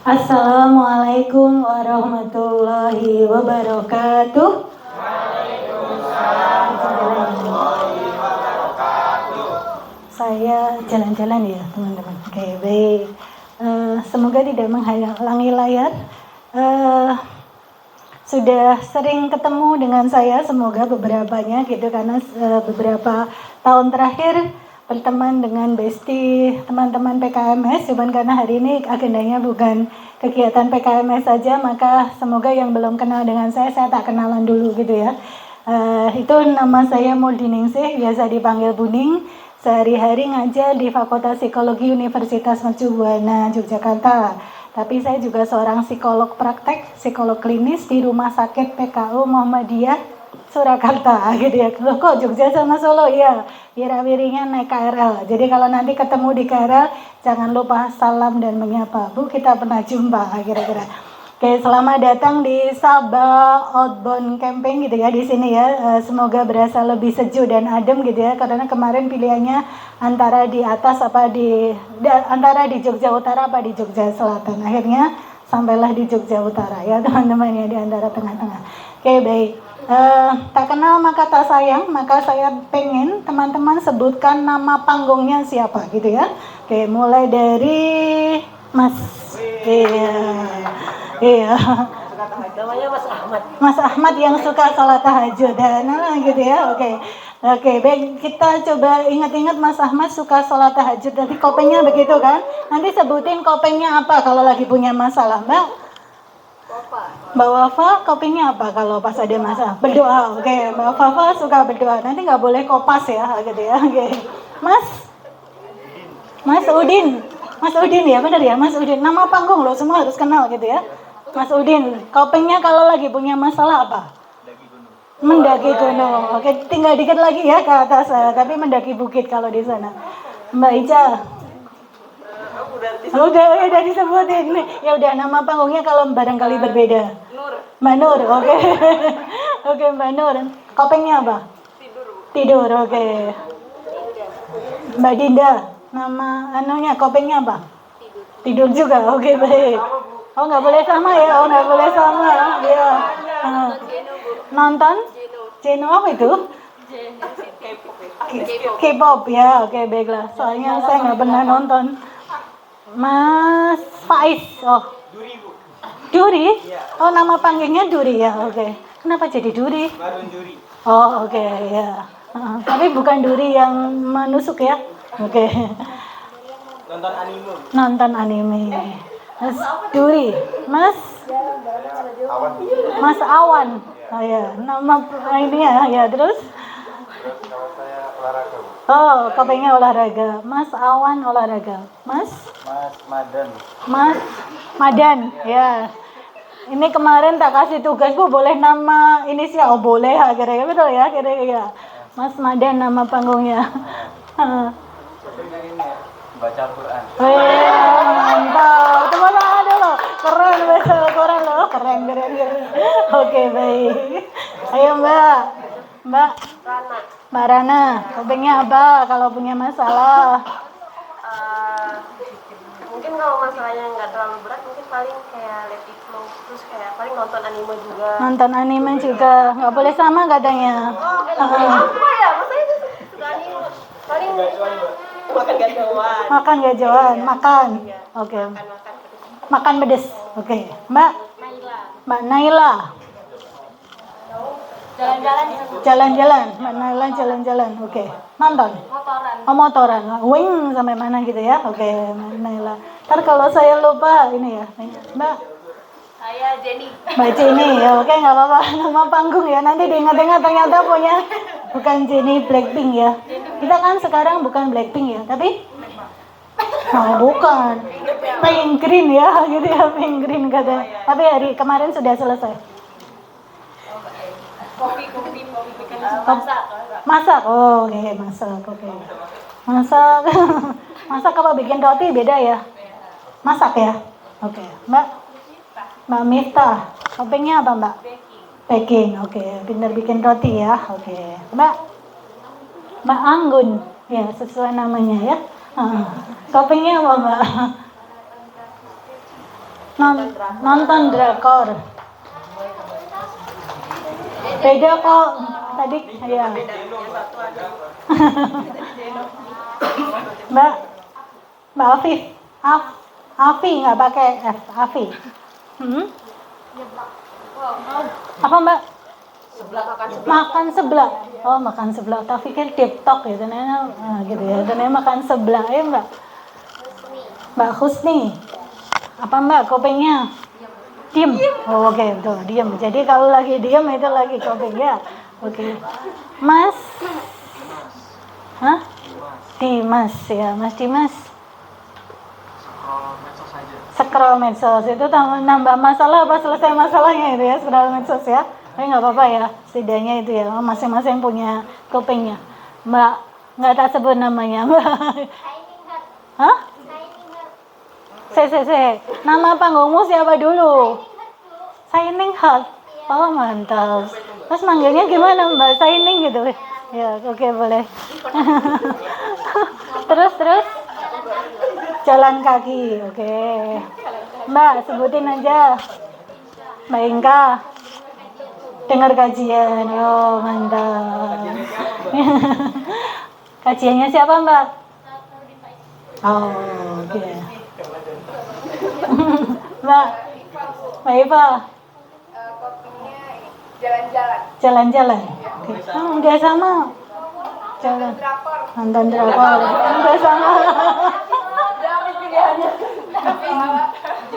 Assalamualaikum warahmatullahi wabarakatuh. Saya jalan-jalan ya teman-teman. Oke, baik. Semoga tidak menghalangi layar. Sudah sering ketemu dengan saya, semoga beberapanya gitu, karena beberapa tahun terakhir berteman dengan Besti teman-teman PKMS. Cuman karena hari ini agendanya bukan kegiatan PKMS saja, maka semoga yang belum kenal dengan saya tak kenalan dulu gitu ya. Itu nama saya Muldiningsih, biasa dipanggil Buning. Sehari-hari ngajar di Fakultas Psikologi Universitas Mercu Buana, Yogyakarta. Tapi saya juga seorang psikolog praktek, psikolog klinis di Rumah Sakit PKU Muhammadiyah Surakarta gitu ya. Loh kok Jogja sama Solo? Iya, wira-wirinya naik KRL. Jadi kalau nanti ketemu di KRL, jangan lupa salam dan menyapa. Bu, kita pernah jumpa kira-kira. Oke, selamat datang di Sabah Outbound Camping gitu ya di sini ya. Semoga berasa lebih sejuk dan adem gitu ya. Karena kemarin pilihannya antara di atas apa antara di Jogja Utara apa di Jogja Selatan. Akhirnya sampailah di Jogja Utara ya teman-teman ya, di antara tengah-tengah. Oke, baik. Tak kenal maka tak sayang, maka saya pengen teman-teman sebutkan nama panggungnya siapa gitu ya. Oke, mulai dari Mas. Iya. Namanya Mas Ahmad. Mas Ahmad yang suka sholat tahajud, nah gitu ya. Oke, baik, kita coba ingat-ingat Mas Ahmad suka sholat tahajud. Nanti kopengnya begitu kan? Nanti sebutin kopengnya apa kalau lagi punya masalah, Mbak. Mbak Wafa, kopengnya apa kalau pas ada masalah? Berdoa. Oke, Mbak Wafa suka berdoa. Nanti nggak boleh kopas ya, gitu ya. Oke, Mas Udin. Mas Udin ya, benar ya, Mas Udin. Nama panggung loh, semua harus kenal gitu ya. Mas Udin, kopengnya kalau lagi punya masalah apa? Mendaki gunung. Oke, tinggal dikit lagi ya ke atas, tapi mendaki bukit kalau di sana. Mbak Ica. Udah disebutin. Ya udah, nama panggungnya kalau barangkali berbeda. Mbak Nur, oke. Oke, Mbak Nur. Kopengnya apa? Tidur, oke. Mbak Dinda, nama anunya kopengnya apa? Tidur juga, oke, baik. Oh, nggak boleh sama ya, ya. Nonton Jeno apa itu? K-pop ya, oke, baiklah, soalnya saya nggak pernah nonton. Mas Faiz, oh Duri, oh nama panggilnya Duri ya, oke. Kenapa jadi Duri? Oh, oke, ya. Tapi bukan Duri yang menusuk ya, oke. Nonton anime. Mas Duri, Mas Awan, oh ya, nama ini ya, terus? Oh, kopengnya olahraga. Mas Awan olahraga. Mas Madan, ya. Ini kemarin tak kasih tugas, Bu, boleh nama inisial? Oh, boleh, kira-kira betul ya, kira-kira. Mas Madan nama panggungnya. Baca Quran. Mantap. Teman ada loh. Keren baca Quran loh. Keren. Oke, baik. Ayo Mbak Rana. Kopengnya apa kalau punya masalah? Mungkin kalau masalahnya nggak terlalu berat, mungkin paling kayak let it flow, terus kayak paling nonton anime juga. Nonton anime juga. Nggak boleh sama katanya. Apa ya? Maksudnya itu suka anime. Paling makan gajauan. Oke. Makan pedes. Oke. Mbak Naila. Jalan-jalan. Mbak Naila jalan-jalan. Oke. Nonton. Motoran. Wing sampai mana gitu ya? Oke, Mbak Naila. Ntar kalau saya lupa ini ya. Mbak. Saya Jenny. Mbak Jenny, ya oke, nggak apa-apa, nama panggung ya. Nanti diingat-ingat ternyata punya bukan Jenny Blackpink ya. Kita kan sekarang bukan Blackpink ya, tapi bukan Pink Green ya, gitu ya, Pink Green katanya. Tapi hari kemarin sudah selesai. Kopi bikin Masak, oh oke, masak, oke. Masak apa bikin roti beda ya? Masak ya, oke. Mbak Miftah, kopengnya apa Mbak? Baking, oke. Pintar bikin roti ya, oke. Mbak Anggun, ya sesuai namanya ya. Kopengnya apa Mbak? Nonton drakor. Beda kok tadi ya. Mbak Afif, Afi nggak pakai F, Afi. Apa Mbak? Makan seblak. Oh, makan seblak. Tak pikir TikTok ya, ternyata gitu ya. Ternyata makan seblak ya Mbak. Mbak Husni. Apa Mbak kopengnya? Diem. Oh, oke, betul, diem. Jadi kalau lagi diem itu lagi kopeng ya. Oke. Mas. Hah? Dimas ya, Mas Dimas. Scroll medsos itu nambah masalah apa selesai masalahnya itu ya, scroll medsos ya. Tapi nggak apa-apa ya, setidaknya itu ya, masing-masing punya kupingnya. Mbak, nggak tak sebut namanya Mbak. Hah? Se. Nama panggungmu siapa dulu? Shining Heart. Oh mantap. Terus manggilnya gimana Mbak? Shining gitu. Ya, oke boleh. terus. Jalan kaki, oke. Mbak, sebutin aja. Mbak Inka. Dengar kajian, oh mantap. Kajiannya siapa Mbak? Oh, oke. Mbak Iva. Jalan-jalan. Oke. Udah sama. Jalan. Nonton drakor. Udah sama.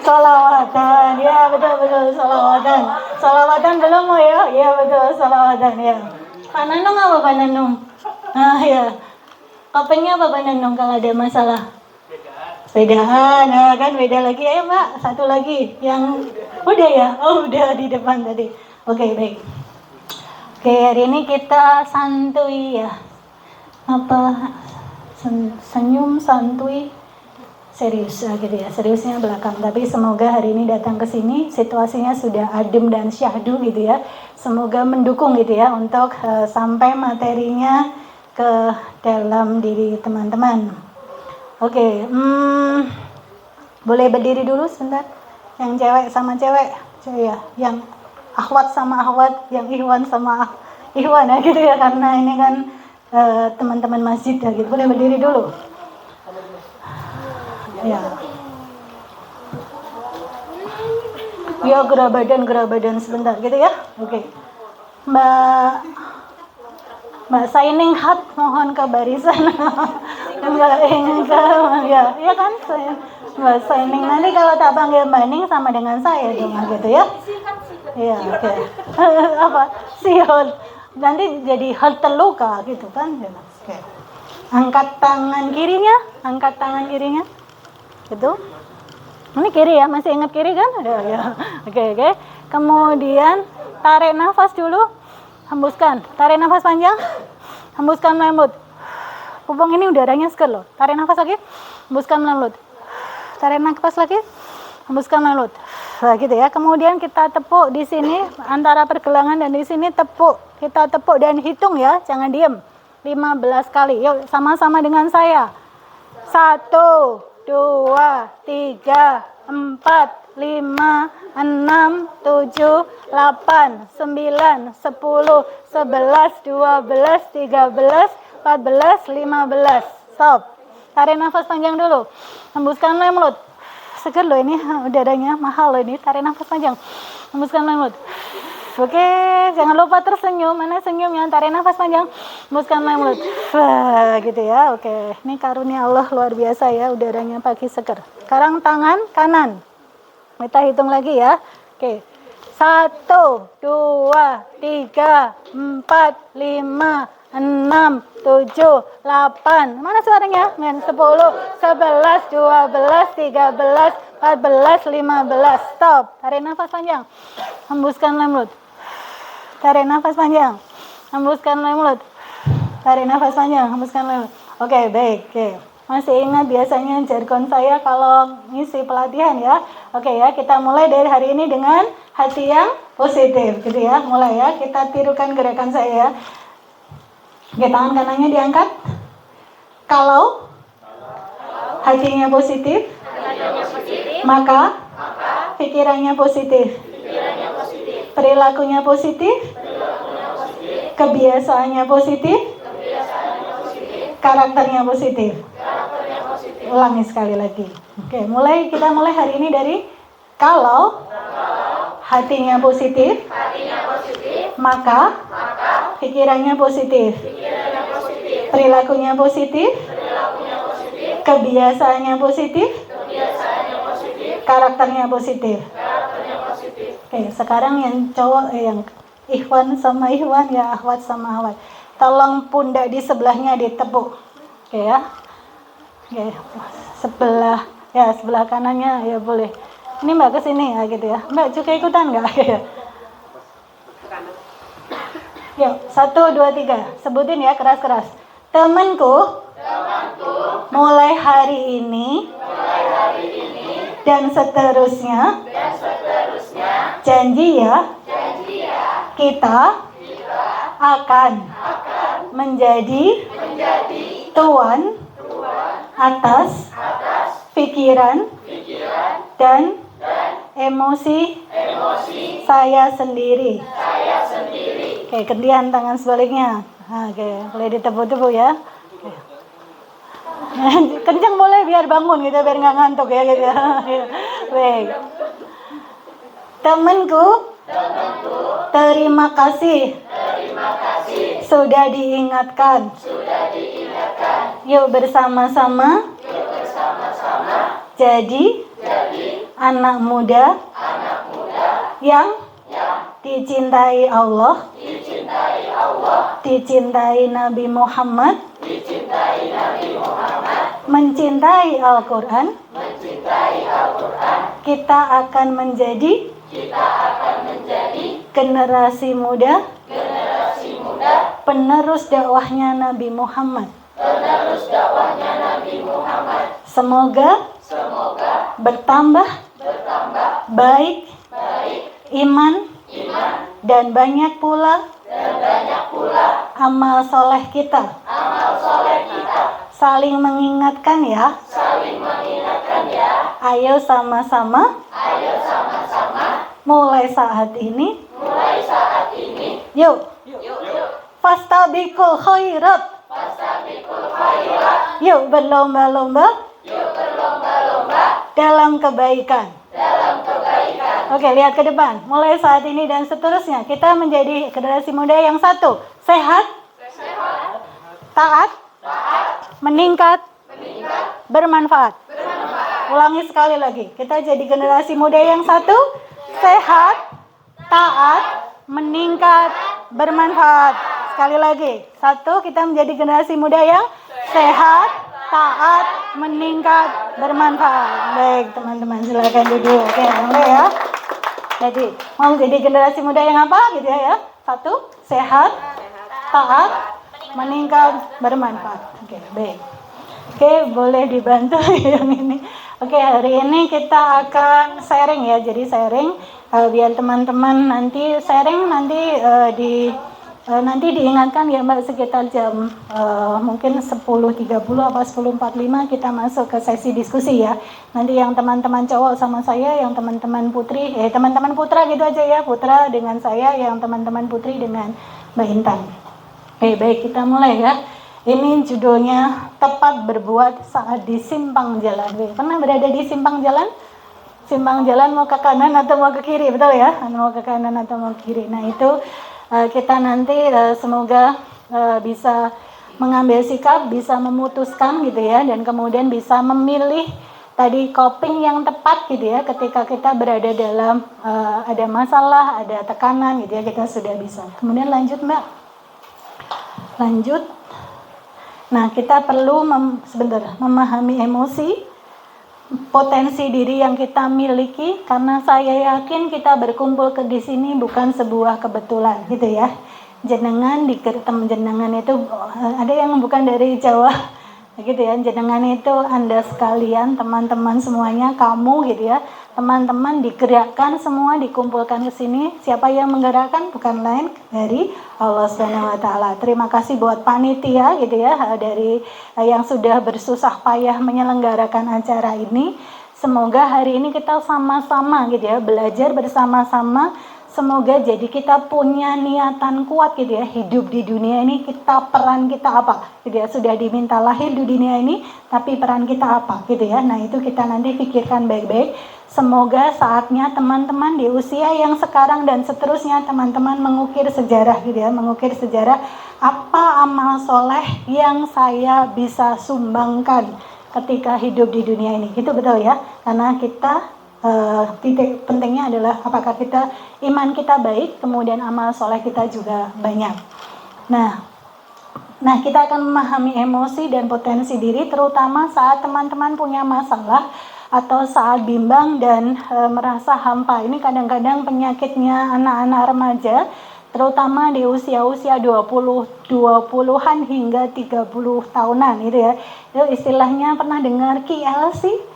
Salawatan, ya betul salawatan belum mau ya betul salawatan ya. Pak Nanung apa Pak Nanung? Ya, kopengnya apa Pak Nanung kalau ada masalah? Sepedaan, nah kan beda lagi ya Mbak, satu lagi yang udah ya, udah di depan tadi. Oke, baik. Oke, hari ini kita santuy ya, senyum santuy. Serius gitu ya, seriusnya belakang. Tapi semoga hari ini datang ke sini situasinya sudah adem dan syahdu gitu ya. Semoga mendukung gitu ya untuk sampai materinya ke dalam diri teman-teman. Oke, boleh berdiri dulu sebentar. Yang cewek sama cewek ya, yang akhwat sama akhwat, yang ihwan sama ihwan ya gitu ya, karena ini kan teman-teman masjid ya gitu. Boleh berdiri dulu. Ya. Ya, gerak badan sebentar gitu ya. Oke. Mbak Shining Heart mohon ke barisan. Mbak Inka ya kan Mbak Shining, nanti kalau tak panggil Mbak Ning sama dengan saya dong gitu ya. Iya, oke. Apa? Siot. Nanti jadi heart terluka gitu kan. Oke. Angkat tangan kirinya. Gitu. Ini kiri ya, masih ingat kiri kan? Ya. Oke. Kemudian tarik nafas dulu, hembuskan. Tarik nafas panjang, hembuskan melalui mulut. Pupung ini udaranya seger loh. Tarik nafas lagi, hembuskan melalui mulut. Tarik nafas lagi, hembuskan melalui mulut. Nah, gitu ya. Kemudian kita tepuk di sini antara pergelangan dan di sini tepuk. Kita tepuk dan hitung ya, jangan diem. 15 kali. Yuk, sama-sama dengan saya. 1 2, 3, 4, 5, 6, 7, 8, 9, 10, 11, 12, 13, 14, 15. Stop. Tarik nafas panjang dulu. Hembuskan melalui mulut. Seger loh ini, udaranya mahal loh ini. Tarik nafas panjang. Hembuskan melalui mulut. Oke, jangan lupa tersenyum. Mana senyumnya? Tarik nafas panjang, hembuskan melalui mulut. Gitu ya. Oke, ini karunia Allah luar biasa ya, udaranya pagi seger. Sekarang tangan kanan. Kita hitung lagi ya. Oke. 1 2, 3, 4, 5, 6, 7, 8. Mana suaranya? 10, 11, 12, 13, 14, 15. Stop. Tarik nafas panjang. Hembuskan melalui mulut. Tarik nafas panjang. Hembuskan melalui mulut. Tarik nafas panjang. Hembuskan melalui mulut. Oke, baik. Oke. Masih ingat biasanya jargon saya kalau ngisi pelatihan ya. Oke ya, kita mulai dari hari ini dengan hati yang positif gitu ya. Mulai ya, kita tirukan gerakan saya ya. Oke, tangan kanannya diangkat. Kalau hatinya positif, maka pikirannya positif. Perilakunya positif. Kebiasaannya positif. Karakternya positif. Ulangi sekali lagi. Oke, kita mulai hari ini dari kalau hatinya positif, maka pikirannya positif. Perilakunya positif. Kebiasaannya positif. Karakternya positif. Oke, sekarang yang cowok yang Ikhwan sama Ikhwan, ya akhwat sama akhwat. Tolong pundak di sebelahnya ditepuk. Oke ya. Oke, sebelah kanannya ya boleh. Ini Mbak kesini ya gitu ya. Mbak juga ikutan nggak? Yuk, 1, 2, 3. Sebutin ya keras-keras. Temanku, mulai hari ini dan seterusnya, janji ya, kita akan menjadi tuan atas pikiran dan emosi saya sendiri. Oke, gantian tangan sebaliknya. Oke, boleh ditepuk-tepuk ya. Kencang boleh biar bangun gitu, biar nggak ngantuk ya gitu ya. Baik. Temanku, terima kasih. Sudah diingatkan. Yuk bersama-sama. Jadi anak muda yang dicintai Allah, dicintai Nabi Muhammad, mencintai Al-Quran, kita akan menjadi generasi muda, penerus dakwahnya Nabi Muhammad. Semoga bertambah baik iman dan banyak pula amal soleh kita. Saling mengingatkan ya. Ayo sama-sama. Mulai saat ini. Yuk. Fastabiqul khairat. Yuk berlomba-lomba. Dalam kebaikan. Oke, lihat ke depan. Mulai saat ini dan seterusnya, kita menjadi generasi muda yang satu. Sehat. Taat. Meningkat. Bermanfaat. Ulangi sekali lagi. Kita jadi generasi muda yang satu. Sehat. Taat. Meningkat. Bermanfaat. Sekali lagi. Satu, kita menjadi generasi muda yang sehat, taat, meningkat, bermanfaat. Baik, teman-teman, silakan duduk. Oke, mulai ya. Jadi, mau jadi generasi muda yang apa gitu ya? Satu, sehat, taat, meningkat, bermanfaat. Oke, baik. Oke, boleh dibantu yang ini. Oke, hari ini kita akan sharing ya. Jadi sharing biar teman-teman nanti sharing nanti diingatkan ya Mbak, sekitar jam mungkin 10.30 atau 10.45 kita masuk ke sesi diskusi ya. Nanti yang teman-teman cowok sama saya, yang teman-teman putri, teman-teman putra gitu aja ya, putra dengan saya, yang teman-teman putri dengan Mbak Intan. Baik, kita mulai ya. Ini judulnya tepat berbuat saat di simpang jalan. Pernah berada di simpang jalan? Simpang jalan mau ke kanan atau mau ke kiri, betul ya? Mau ke kanan atau mau ke kiri. Nah itu kita nanti semoga bisa mengambil sikap, bisa memutuskan gitu ya, dan kemudian bisa memilih tadi coping yang tepat gitu ya, ketika kita berada dalam ada masalah, ada tekanan gitu ya, kita sudah bisa. Kemudian lanjut Mbak. Lanjut. Nah kita perlu memahami emosi, potensi diri yang kita miliki, karena saya yakin kita berkumpul di sini bukan sebuah kebetulan gitu ya. Jenengan jenengan itu ada yang bukan dari Jawa gitu ya. Jenengan itu Anda sekalian, teman-teman semuanya, kamu gitu ya. Teman-teman digerakkan semua, dikumpulkan ke sini. Siapa yang menggerakkan? Bukan lain dari Allah Subhanahu wa taala. Terima kasih buat panitia gitu ya, dari yang sudah bersusah payah menyelenggarakan acara ini. Semoga hari ini kita sama-sama gitu ya, belajar bersama-sama. Semoga jadi kita punya niatan kuat gitu ya, hidup di dunia ini peran kita apa gitu ya, sudah diminta lahir di dunia ini, tapi peran kita apa gitu ya. Nah itu kita nanti pikirkan baik-baik. Semoga saatnya teman-teman di usia yang sekarang dan seterusnya, teman-teman mengukir sejarah gitu ya, mengukir sejarah apa amal soleh yang saya bisa sumbangkan ketika hidup di dunia ini. Itu betul ya, karena kita titik pentingnya adalah apakah iman kita baik, kemudian amal soleh kita juga banyak. Nah kita akan memahami emosi dan potensi diri, terutama saat teman-teman punya masalah atau saat bimbang dan merasa hampa. Ini kadang-kadang penyakitnya anak-anak remaja, terutama di usia-usia 20-an hingga 30 tahunan gitu ya. Itu istilahnya pernah dengar QLC?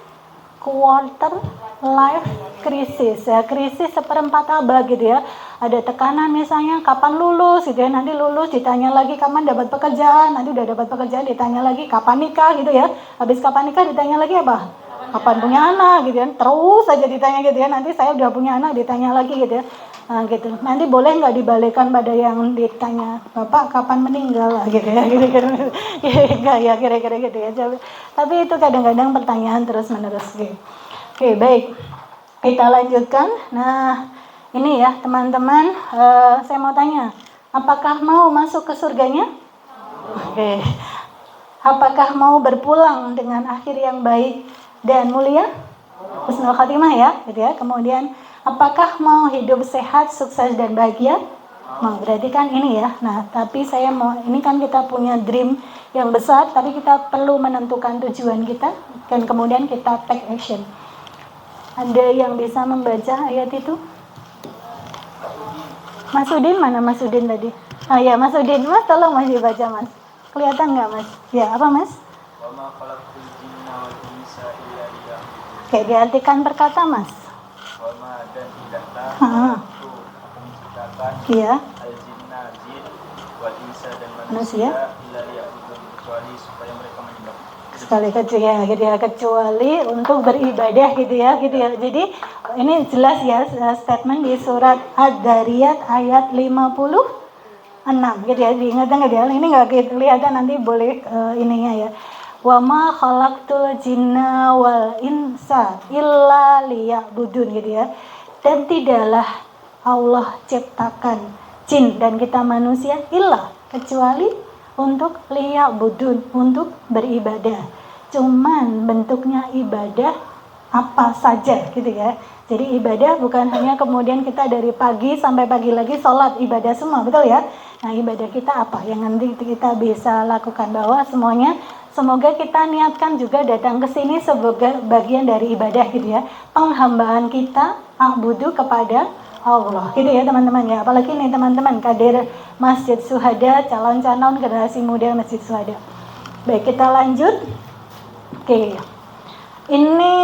Quarter life crisis ya, krisis seperempat abad gitu ya. Ada tekanan misalnya kapan lulus gitu ya, nanti lulus ditanya lagi kapan dapat pekerjaan, nanti udah dapat pekerjaan ditanya lagi kapan nikah gitu ya, habis kapan nikah ditanya lagi apa, kapan punya anak gitu ya, terus aja ditanya gitu ya, nanti saya udah punya anak ditanya lagi gitu ya. Nah gitu, nanti boleh nggak dibalikan pada yang ditanya bapak kapan meninggal lah gitu ya, gitu-gitu. Enggak ya, kira-kira gitu ya. Tapi itu kadang-kadang pertanyaan terus menerus gitu. Oke, baik, kita lanjutkan. Nah ini ya teman-teman, saya mau tanya, apakah mau masuk ke surganya? Oke. Apakah mau berpulang dengan akhir yang baik dan mulia? Husnul khatimah ya, gitu ya. Kemudian apakah mau hidup sehat, sukses dan bahagia? Mau, berarti kan ini ya. Nah, tapi saya mau, ini kan kita punya dream yang besar, tapi kita perlu menentukan tujuan kita dan kemudian kita take action. Ada yang bisa membaca ayat itu? Mas Udin, mana Mas Udin tadi? Oh ya, Mas Udin, Mas tolong Mas dibaca Mas. Kelihatan nggak Mas? Ya, apa Mas? Oke, diartikan perkata Mas. Wama dan tidaklah untuk menciptakan Iya. al-jinna jin wal insa dan Manusia. manusia illa liya'budun, kecuali supaya mereka menyembah. Sekali ya, gitu ya, kecuali untuk beribadah gitu ya. Jadi ini jelas ya statement di surat Ad-Dariyat ayat 56 gitu ya. Diingatkan nggak ya? Ini nggak kelihatan, nanti boleh ininya ya. Wa ma khalaqtul jinna wal insa illa liya'budun gitu ya. Dan tidaklah Allah ciptakan jin dan kita manusia illa, kecuali untuk liya'budun, untuk beribadah. Cuman bentuknya ibadah apa saja gitu ya. Jadi ibadah bukan hanya kemudian kita dari pagi sampai pagi lagi sholat, ibadah semua, betul ya. Nah ibadah kita apa yang nanti kita bisa lakukan, bahwa semuanya semoga kita niatkan juga datang ke sini sebagai bagian dari ibadah gitu ya. Penghambaan kita a'budu kepada Allah gitu ya teman-teman ya. Apalagi nih teman-teman kader Masjid Syuhada, calon-calon generasi muda Masjid Syuhada. Baik, kita lanjut. Oke. Ini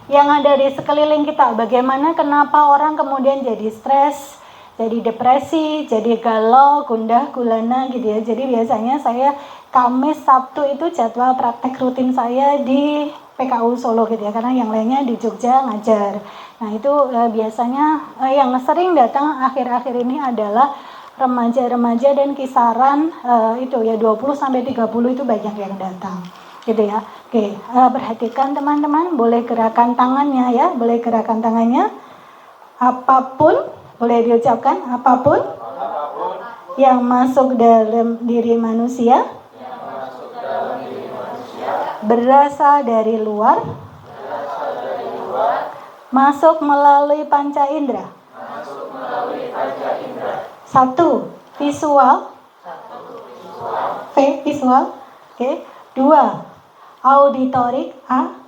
yang ada di sekeliling kita, bagaimana kenapa orang kemudian jadi stres, jadi depresi, jadi galau, gundah gulana gitu ya. Jadi biasanya saya Kamis, Sabtu itu jadwal praktek rutin saya di PKU Solo gitu ya, karena yang lainnya di Jogja ngajar. Nah itu biasanya yang sering datang akhir-akhir ini adalah remaja-remaja dan kisaran itu ya 20-30 itu banyak yang datang gitu ya. Oke, perhatikan teman-teman, boleh gerakan tangannya ya, boleh gerakan tangannya. Apapun, boleh diucapkan, apapun yang masuk dalam diri manusia berasal dari luar, masuk melalui panca indera. Satu, visual. V, visual. Oke. Dua, auditorik. A.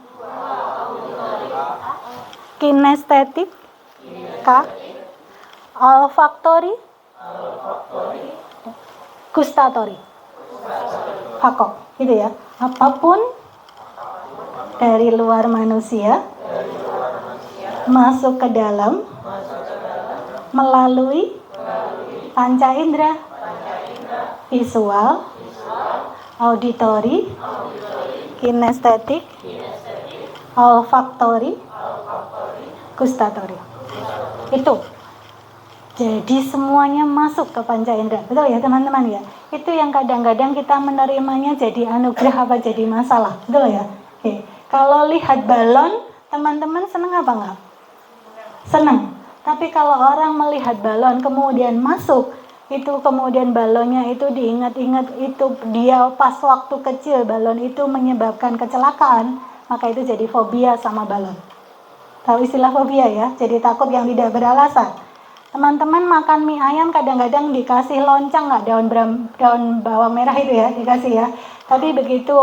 Kinestetik. K. Olfaktori. Gustatori. Fakok. Gitu ya. Apapun dari luar manusia masuk ke dalam melalui panca indera, visual, auditori, kinestetik, olfaktori, gustatori. Itu. Jadi semuanya masuk ke panca indera. Betul ya teman-teman ya? Itu yang kadang-kadang kita menerimanya jadi anugerah apa jadi masalah. Betul ya? Oke. Kalau lihat balon, teman-teman senang apa enggak? Senang. Tapi kalau orang melihat balon kemudian masuk, itu kemudian balonnya itu diingat-ingat itu dia pas waktu kecil balon itu menyebabkan kecelakaan, maka itu jadi fobia sama balon. Tahu istilah fobia ya? Jadi takut yang tidak beralasan. Teman-teman makan mie ayam kadang-kadang dikasih loncang nggak daun bawang merah itu ya dikasih ya. Tapi begitu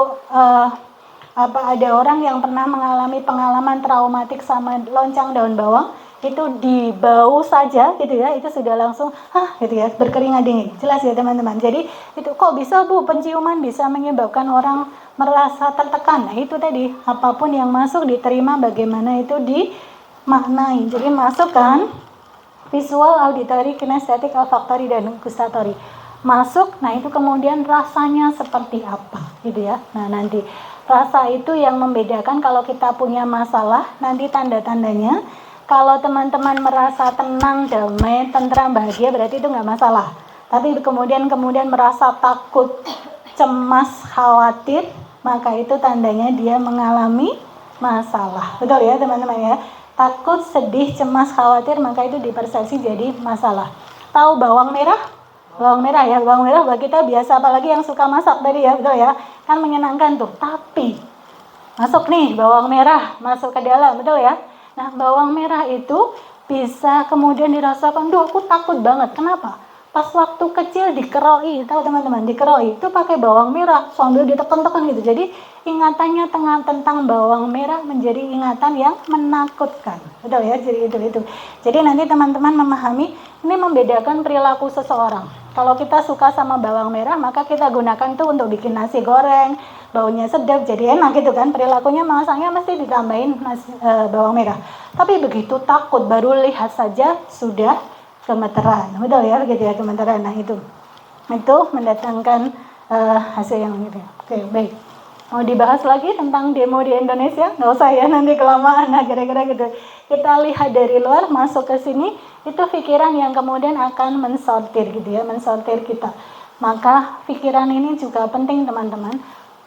ada orang yang pernah mengalami pengalaman traumatik sama loncang daun bawang, itu dibau saja gitu ya, itu sudah langsung gitu ya, berkeringat dingin. Jelas ya teman-teman. Jadi itu kok bisa Bu, penciuman bisa menyebabkan orang merasa tertekan. Nah itu tadi, apapun yang masuk diterima bagaimana itu dimaknai. Jadi masuk kan visual, auditory, kinestetik, olfaktori, dan gustatori. Masuk, nah itu kemudian rasanya seperti apa gitu ya. Nah nanti rasa itu yang membedakan kalau kita punya masalah, nanti tanda-tandanya. Kalau teman-teman merasa tenang, damai, tentram, bahagia, berarti itu nggak masalah. Tapi kemudian merasa takut, cemas, khawatir, maka itu tandanya dia mengalami masalah. Betul ya teman-teman ya? Takut, sedih, cemas, khawatir, maka itu dipersepsi jadi masalah. Tahu bawang merah? Bawang merah ya, bawang merah buat kita biasa, apalagi yang suka masak tadi ya, betul ya? Kan menyenangkan tuh. Tapi masuk nih bawang merah, masuk ke dalam, betul ya? Nah, bawang merah itu bisa kemudian dirasakan, duh aku takut banget. Kenapa? Pas waktu kecil dikeroi, tahu teman-teman, dikeroi itu pakai bawang merah sambil ditekan-tekan gitu. Jadi ingatannya tentang bawang merah menjadi ingatan yang menakutkan. Betul ya? Jadi itu. Jadi nanti teman-teman memahami, ini membedakan perilaku seseorang. Kalau kita suka sama bawang merah, maka kita gunakan itu untuk bikin nasi goreng, baunya sedap, jadi enak gitu kan. Perilakunya masaknya mesti ditambahin bawang merah. Tapi begitu takut, baru lihat saja sudah gemeteran. Betul ya, gitu ya, gemeteran. Nah itu mendatangkan hasil yang gitu ya. Oke, baik. Mau dibahas lagi tentang demo di Indonesia? Nggak usah ya, nanti kelamaan. Nah kira-kira gitu. Kita lihat dari luar, masuk ke sini, itu pikiran yang kemudian akan mensortir gitu ya, mensortir kita. Maka pikiran ini juga penting teman-teman.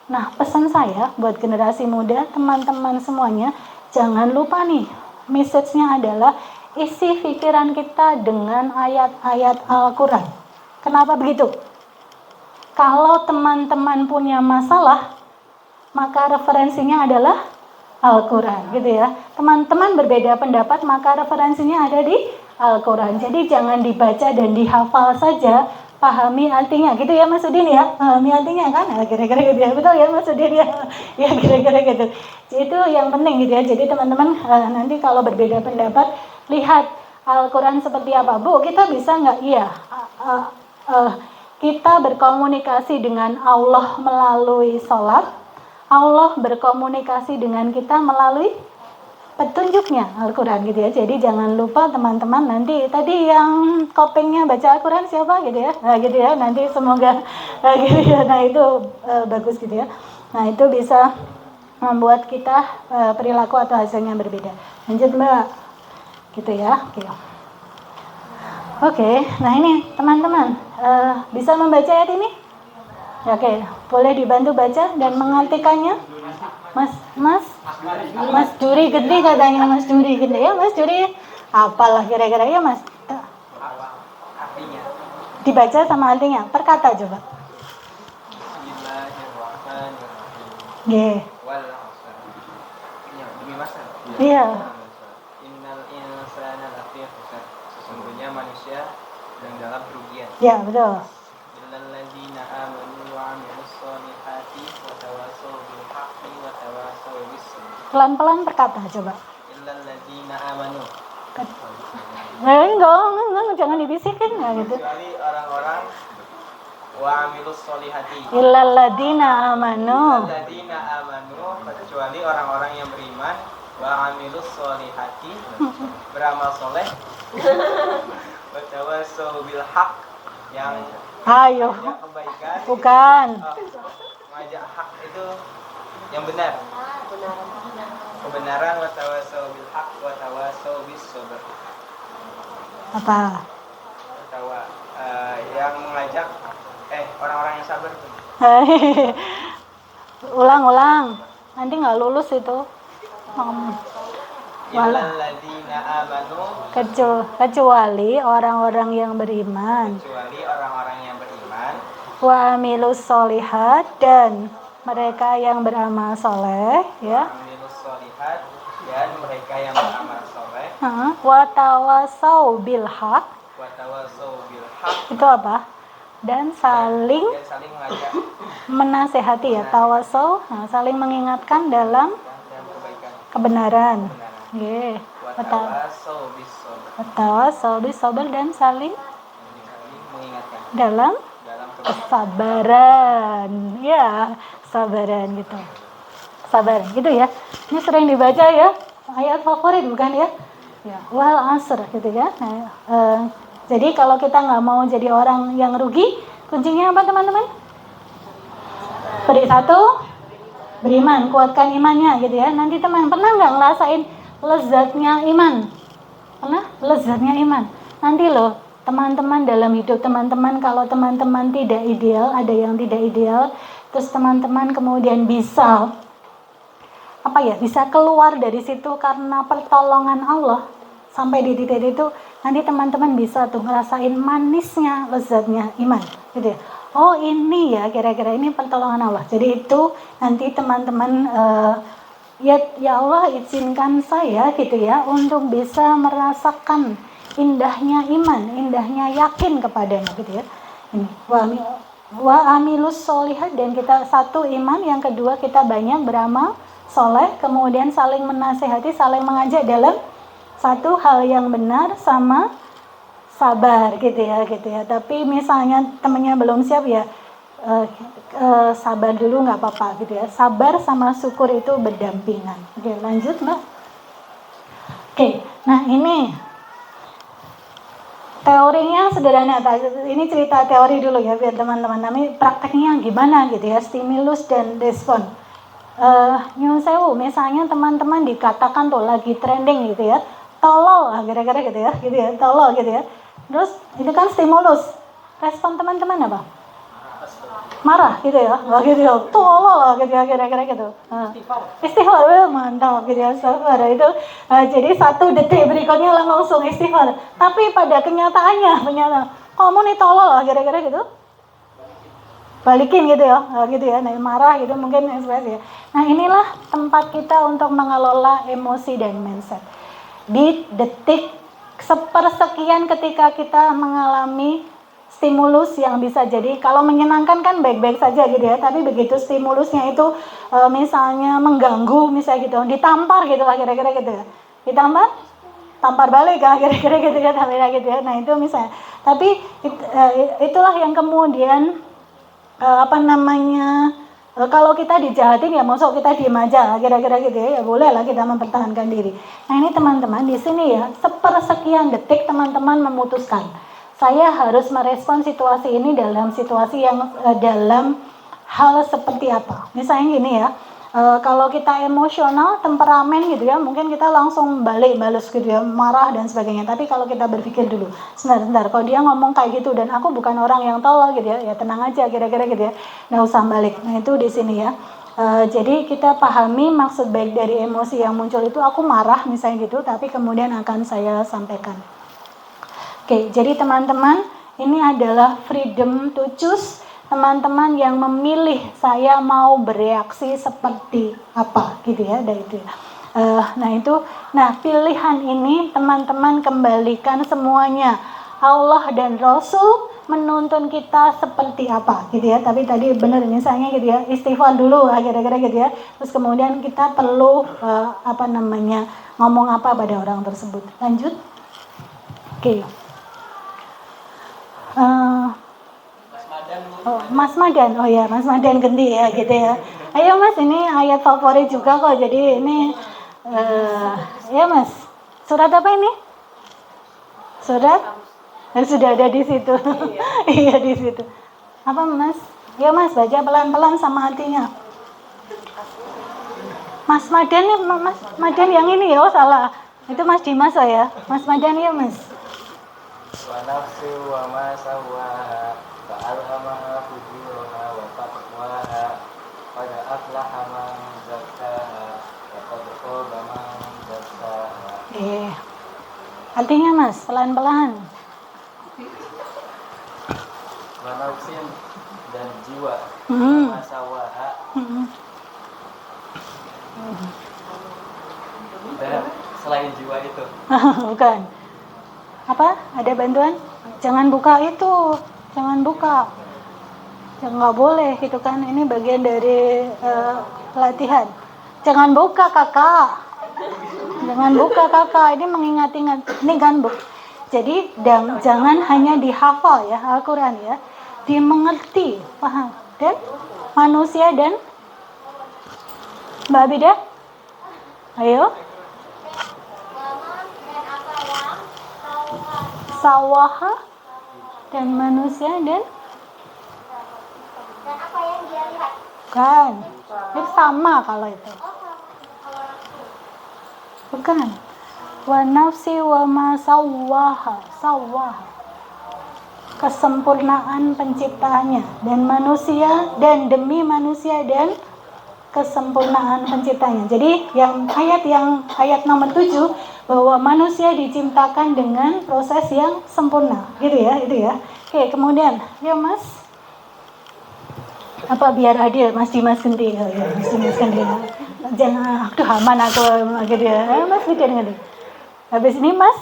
Nah pesan saya buat generasi muda, teman-teman semuanya, jangan lupa nih, message-nya adalah isi pikiran kita dengan ayat-ayat Al-Quran. Kenapa begitu? Kalau teman-teman punya masalah, maka referensinya adalah Al-Quran gitu ya. Teman-teman berbeda pendapat, maka referensinya ada di Al-Quran. Jadi jangan dibaca dan dihafal saja, pahami artinya gitu ya Mas Udin ya. Pahami artinya kan, kira-kira gitu ya. Betul ya Mas Udin ya. Ya kira-kira gitu. Itu yang penting gitu ya. Jadi teman-teman nanti kalau berbeda pendapat, lihat Al-Quran seperti apa. Bu, kita bisa nggak? Iya. Kita berkomunikasi dengan Allah melalui sholat. Allah berkomunikasi dengan kita melalui petunjuknya Al-Quran gitu ya. Jadi jangan lupa teman-teman, nanti tadi yang kopengnya baca Al-Quran siapa gitu ya. Nah gitu ya, nanti semoga gitu ya. Nah itu bagus gitu ya. Nah itu bisa membuat kita perilaku atau hasilnya berbeda. Lanjut Mbak. Gitu ya. Oke, nah ini teman-teman bisa membaca ayat ini? Oke, boleh dibantu baca dan mengartikannya, Mas Duri gede katanya, Mas Duri gede ya, Mas Duri, apalah kira-kira ya Mas? Dibaca sama artinya, perkata coba. Iya. Innal insana lafi khusr. Sesungguhnya manusia sedang dalam kerugian. Ya betul. Illalladzina amanu wa 'amilus sholihati wa tawassaw bil haqqi wa tawassaw bis sabr. Pelan-pelan perkata coba. Illalladzina amanu. Enggak, jangan dibisikin ya gitu. Kecuali orang-orang wa 'amilus sholihati. Illalladzina amanu. Illalladzina amanu, kecuali orang-orang yang beriman wa 'amilus sholihati, beramal soleh. Wa tawassaw bil haqq, yang Ayo. kebaikan. Bukan. Mengajak hak itu yang benar. kebenaran, wa tawassaw bil haqq wa tawassaw bis sabr. Apa? Yang mengajak orang-orang yang sabar tuh. Ulang. Nanti nggak lulus itu. Illalladzina amanu, Kecuali orang-orang yang beriman. kecuali orang-orang yang beriman. Wa amilus solihat, dan mereka yang beramal soleh, ya. Amilus solihat, dan mereka yang beramal soleh. Wa tawassaw bil haq, Wa tawassaw bil haqq, itu apa? Dan saling mengajak menasehati, ya. Tawassaw, saling mengingatkan dalam dan kebaikan. kebenaran. Nggih. Wa tawassaw bis sabr, Wa tawassaw bis sabr, dan saling mengingatkan dalam dalam kebaikan. kesabaran, ya, kesabaran gitu, sabar gitu ya. Ini sering dibaca ya, ayat favorit bukan ya? Ya, wal asr gitu ya. Nah, jadi kalau kita nggak mau jadi orang yang rugi, kuncinya apa teman-teman? Beriman, kuatkan imannya gitu ya. Nanti teman pernah nggak ngerasain lezatnya iman? Pernah? Lezatnya iman. Nanti loh teman-teman dalam hidup teman-teman, kalau teman-teman tidak ideal, ada yang tidak ideal, terus teman-teman kemudian bisa bisa keluar dari situ karena pertolongan Allah, sampai di titik itu nanti teman-teman bisa tuh ngerasain manisnya lezatnya iman gitu ya. Oh ini ya kira-kira ini pertolongan Allah. Jadi itu nanti teman-teman ya Allah izinkan saya gitu ya untuk bisa merasakan indahnya iman, indahnya yakin kepadamu gitu ya. Ini wa amilus solihat, dan kita satu iman, yang kedua kita banyak beramal soleh, kemudian saling menasehati, saling mengajak dalam satu hal yang benar, sama sabar gitu ya. Tapi misalnya temennya belum siap ya, sabar dulu nggak apa-apa gitu ya. Sabar sama syukur itu berdampingan. Oke, lanjut Mbak. Oke, nah ini teorinya sederhana. Ini cerita teori dulu ya biar teman-teman. Tapi prakteknya gimana gitu ya, stimulus dan respon. Nyun sewu, misalnya teman-teman dikatakan tuh lagi trending gitu ya, tolol lah kira-kira gitu ya, tolol gitu ya. Terus itu kan stimulus. Respon teman-teman apa? Marah gitu ya, gitu ya, tolol lah gitu ya, kira-kira gitu. Istighfar, mantap gitu ya, sabar itu. Jadi 1 detik berikutnya langsung istighfar. Tapi pada kenyataannya, kamu nih tolol lah kira-kira gitu. Balikin gitu ya, nah, marah gitu mungkin ekspresi ya. Nah inilah tempat kita untuk mengelola emosi dan mindset. Di detik sepersekian ketika kita mengalami stimulus yang bisa jadi, kalau menyenangkan kan baik-baik saja gitu ya, tapi begitu stimulusnya itu misalnya mengganggu, misalnya gitu, ditampar gitu lah kira-kira gitu ya, tampar balik lah kira-kira gitu ya, gitu ya. Nah itu misalnya, tapi itulah yang kemudian kalau kita dijahatin ya masuk kita diem aja kira-kira gitu ya boleh lah kita mempertahankan diri. Nah ini teman-teman di sini ya, sepersekian detik teman-teman memutuskan saya harus merespon situasi ini dalam situasi yang dalam hal seperti apa. Misalnya gini ya, kalau kita emosional, temperamen gitu ya, mungkin kita langsung bales gitu ya, marah dan sebagainya. Tapi kalau kita berpikir dulu, sebentar, kalau dia ngomong kayak gitu dan aku bukan orang yang tolol gitu ya tenang aja kira-kira gitu ya, nggak usah balik. Nah itu di sini ya. Jadi kita pahami maksud baik dari emosi yang muncul itu, aku marah misalnya gitu, tapi kemudian akan saya sampaikan. Oke, jadi teman-teman ini adalah freedom to choose. Teman-teman yang memilih saya mau bereaksi seperti apa gitu ya, dari itu. Nah pilihan ini teman-teman kembalikan semuanya. Allah dan Rasul menuntun kita seperti apa gitu ya. Tapi tadi benar misalnya gitu ya, istighfar dulu kira-kira gitu ya. Terus kemudian kita perlu ngomong apa pada orang tersebut. Lanjut. Oke. Mas Madan, oh ya Mas Madan Gendi ya gitu ya. Ayo Mas, ini ayat favorit juga kok. Jadi ini ya Mas, surat apa ini? Surat? Sudah ada di situ. Iya di situ. Apa Mas? Ya Mas, baca pelan-pelan sama hatinya. Mas Madan nih, Mas Madan yang ini ya, oh salah. Itu Mas Dimas ya. Mas Madan ya, Mas. Wa nafsi wa ma sawaha fa alhamaha fujuraha wa taqwaha qad aflaha man zakkaha wa qad khaba man dassaha. Artinya Mas, pelan-pelan. Wa nafsin dan jiwa ma sawaha dan selain jiwa itu. Bukan. Apa? Ada bantuan? Jangan buka itu. Jangan buka. Nggak boleh gitu kan. Ini bagian dari latihan. Jangan buka kakak. Jangan buka kakak. Ini mengingat-ingat. Ini kan bu. Jadi jangan hanya dihafal ya Al-Quran ya. Dimengerti. Paham? Dan manusia dan Mbak Abida? Ayo. Sawaha dan manusia dan apa yang dia lihat? kan itu sama kalau itu bukan wa nafsi wa ma sawaha kesempurnaan penciptaannya dan manusia dan demi manusia dan kesempurnaan penciptanya. Jadi yang ayat nomor 7 bahwa manusia diciptakan dengan proses yang sempurna. Gitu ya, itu ya. Oke, kemudian ya Mas. Apa biar adil Mas Dimas ganti ya, Mas Dimas ganti. Jangan aman aku gitu ya. Mas ganti. Habis ini Mas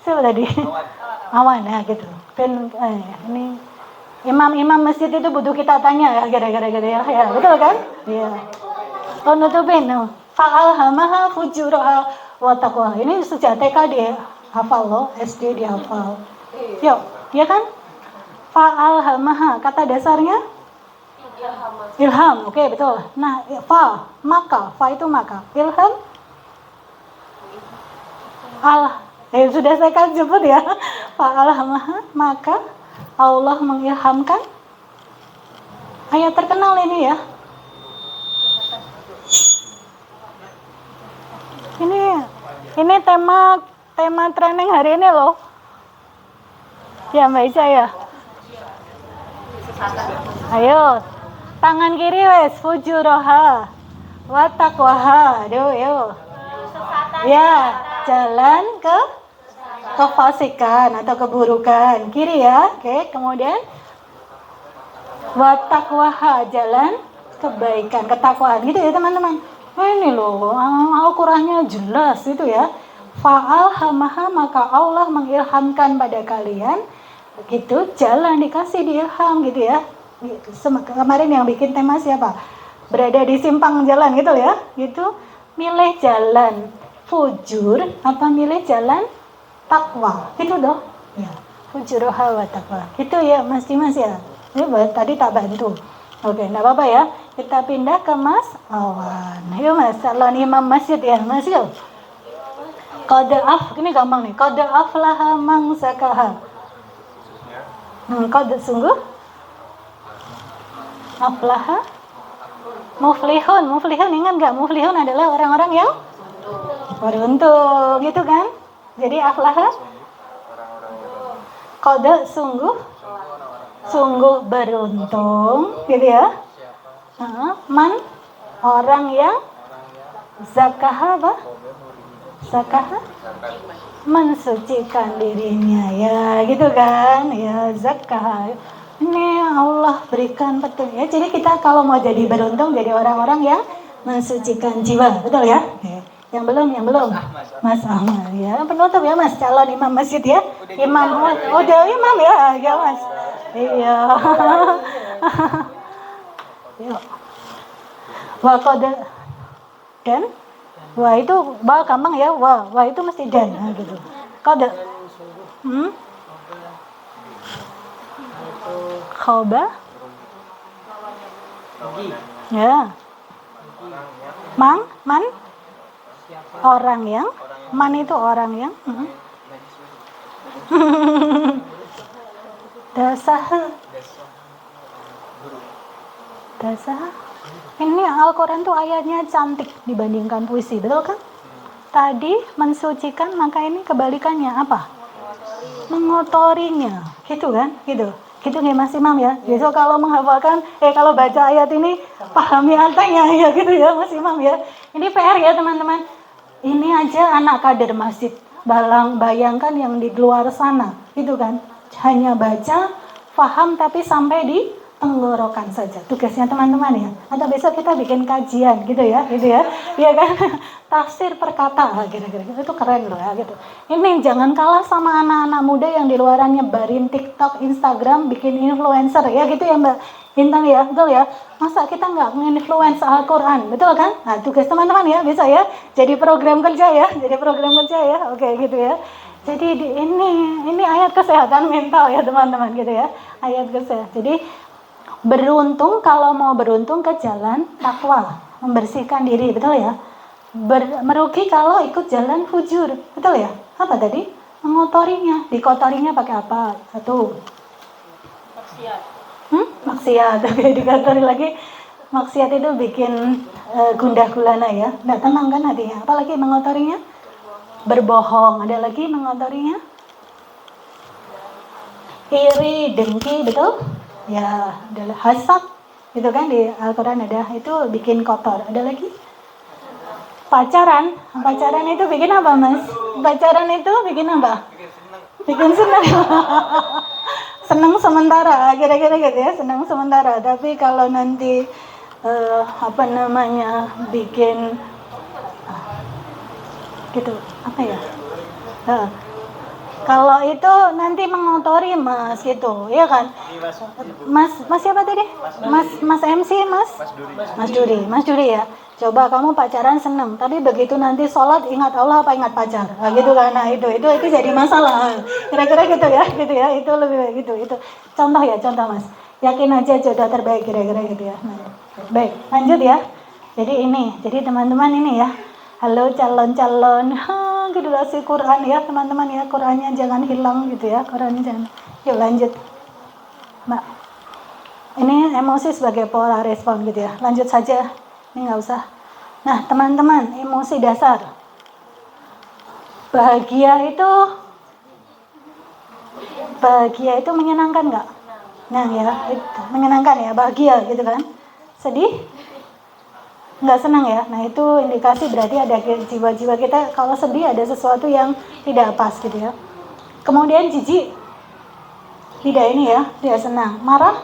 siapa tadi? Awan ya gitu. Dan ini imam masjid itu butuh kita tanya ya gara-gara ya betul kan? Iya. Oh nutupin no. Fa'alhamaha fujuraha wa taqwa. Ini sejak TK dia hafal loh, SD dia hafal. Yuk, ya kan? Fa'alhamaha kata dasarnya ilham. Oke, betul. Nah, fa itu maka. Ilham sudah saya kan sebut ya. Fa'alhamaha maka Allah mengilhamkan. Ayat terkenal ini ya. Ini tema training hari ini loh. Ya Mbak Ica ya. Ayo, tangan kiri wes fujuraha wa taqwaha. Yuk. Ya, jalan ke kefasikan atau keburukan. Kiri ya. Oke, kemudian wa taqwaha, jalan kebaikan, ketakwaan. Gitu ya teman-teman. Ini loh, Al-Qur'annya jelas itu ya. Fa'alhamaha maka Allah mengilhamkan pada kalian begitu jalan dikasih diilham gitu ya. Kemarin yang bikin tema siapa? Berada di simpang jalan gitu ya. Gitu. Milih jalan fujur apa milih jalan takwa? Gitu doh. Ya. Fujuruha wa taqwa. Gitu ya Mas Dimas ya. Ini tadi tak bantu. Oke, enggak apa-apa ya. Kita pindah ke Mas Awan. Yuk Mas, calon imam masjid ya, Mas yuk. Ini gampang nih. Qad aflaha man zakaha. Qad sungguh aflaha muflihun ingat enggak? Muflihun adalah orang-orang yang beruntung gitu kan? Jadi aflaha qad sungguh beruntung gitu ya. Man orang yang zakaha apa? Zakaha mensucikan dirinya ya gitu kan ya zakaha. Ini Allah berikan petunjuk ya. Jadi kita kalau mau jadi beruntung jadi orang-orang yang mensucikan jiwa, betul ya? Yang belum Mas Ahmad ya penutup ya Mas, calon imam masjid ya. Imam udah imam ya Mas. Iya. Yuk. Wa qad dan wa itu gampang ya, wa itu mesti dan gitu. Qad khaba ya. Man orang yang man itu orang yang dasah Ini Al-Quran tuh ayatnya cantik dibandingkan puisi, betul kan? Tadi mensucikan, maka ini kebalikannya apa? Mengotorinya, gitu kan? Gitu nih Mas Imam ya. Besok kalau menghafalkan, kalau baca ayat ini pahami artinya ya, gitu ya Mas Imam ya. Ini PR ya teman-teman. Ini aja anak kader masjid, bayangkan yang di luar sana, gitu kan? Hanya baca, paham tapi sampai di tenggorokan saja tugasnya teman-teman ya. Atau besok kita bikin kajian gitu ya, iya kan? Tafsir per kata, kira-kira itu keren loh ya gitu. Ini jangan kalah sama anak-anak muda yang di luaran nyebarin TikTok, Instagram, bikin influencer ya gitu ya Mbak Intan ya, betul ya. Masa kita nggak nge-influence Al-Quran, betul kan? Nah tugas teman-teman ya, bisa ya. Jadi program kerja ya, oke gitu ya. Jadi ini ayat kesehatan mental ya teman-teman gitu ya, ayat kesehatan. Jadi beruntung, kalau mau beruntung ke jalan takwa, membersihkan diri, betul ya. Merugi kalau ikut jalan fujur, betul ya. Apa tadi? Mengotorinya, dikotorinya pakai apa? Satu, maksiat. Oke, dikotori lagi. Maksiat itu bikin gundah gulana ya, nggak tenang kan hatinya. Apalagi mengotorinya? Berbohong. Ada lagi mengotorinya? Iri, dengki, betul? Ya, adalah hasad, gitu kan, di Al-Quran ada, itu bikin kotor. Ada lagi? Pacaran itu bikin apa Mas? Pacaran itu bikin apa? Bikin senang. Senang sementara, kira-kira gitu ya, senang sementara. Tapi kalau nanti bikin gitu, apa ya? Kalau itu nanti mengotori Mas gitu, ya kan? Mas siapa tadi? Mas MC, Mas Duri ya. Coba kamu pacaran seneng, tapi begitu nanti sholat ingat Allah apa ingat pacar, nah, gitu kan? Nah itu jadi masalah. Kira-kira gitu ya. Itu lebih baik gitu. Itu contoh Mas. Yakin aja jodoh terbaik, kira-kira gitu ya. Nah, baik, lanjut ya. Jadi teman-teman ini ya. Halo calon-calon, generasi Quran ya teman-teman ya, Qurannya jangan hilang gitu ya, Qurannya jangan. Yuk lanjut, Mbak. Ini emosi sebagai pola respon gitu ya. Lanjut saja, ini nggak usah. Nah teman-teman, emosi dasar. Bahagia itu menyenangkan nggak? Nah ya, itu menyenangkan ya, bahagia gitu kan. Sedih? Nggak senang ya. Nah itu indikasi berarti ada jiwa-jiwa kita kalau sedih ada sesuatu yang tidak pas gitu ya. Kemudian jijik, tidak senang. Marah,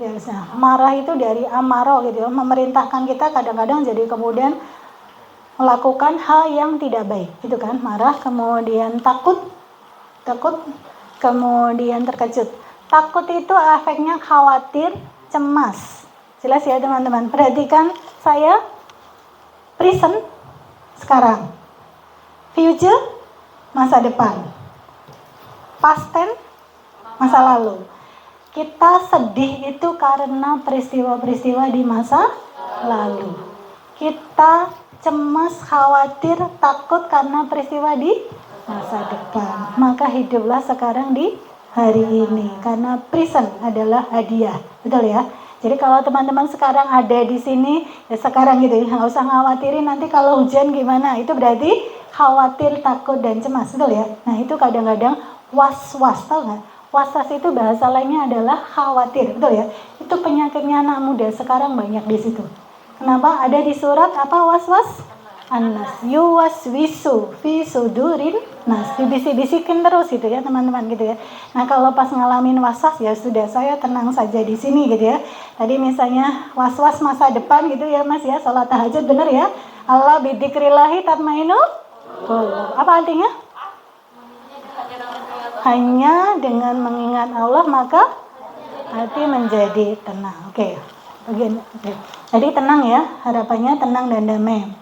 tidak senang. Marah itu dari amaro gitu ya, memerintahkan kita kadang-kadang jadi kemudian melakukan hal yang tidak baik gitu kan. Marah, kemudian takut, kemudian terkejut. Takut itu efeknya khawatir, cemas. Jelas ya teman-teman, perhatikan saya, present sekarang, future masa depan, past tense masa lalu. Kita sedih itu karena peristiwa-peristiwa di masa lalu. Kita cemas, khawatir, takut karena peristiwa di masa depan. Maka hiduplah sekarang di hari ini, karena present adalah hadiah, betul ya. Jadi kalau teman-teman sekarang ada di sini, ya sekarang gitu ya, nggak usah khawatirin nanti kalau hujan gimana. Itu berarti khawatir, takut, dan cemas, betul ya. Nah itu kadang-kadang was-was, tau nggak? Was-was itu bahasa lainnya adalah khawatir, betul ya. Itu penyakitnya anak muda sekarang banyak di situ. Kenapa? Ada di surat apa was-was? An-nas, yuwaswisu fi sudurin nas, dibisik-bisikin terus gitu ya teman-teman gitu ya. Nah kalau pas ngalamin was-was ya sudah, saya tenang saja di sini gitu ya. Tadi misalnya was-was masa depan gitu ya Mas ya, sholat tahajud bener ya. Allah bidzikrillahi tatmainul qulub. Apa artinya? Hanya dengan mengingat Allah maka hati menjadi tenang. Oke. Jadi tenang ya, harapannya tenang dan damai.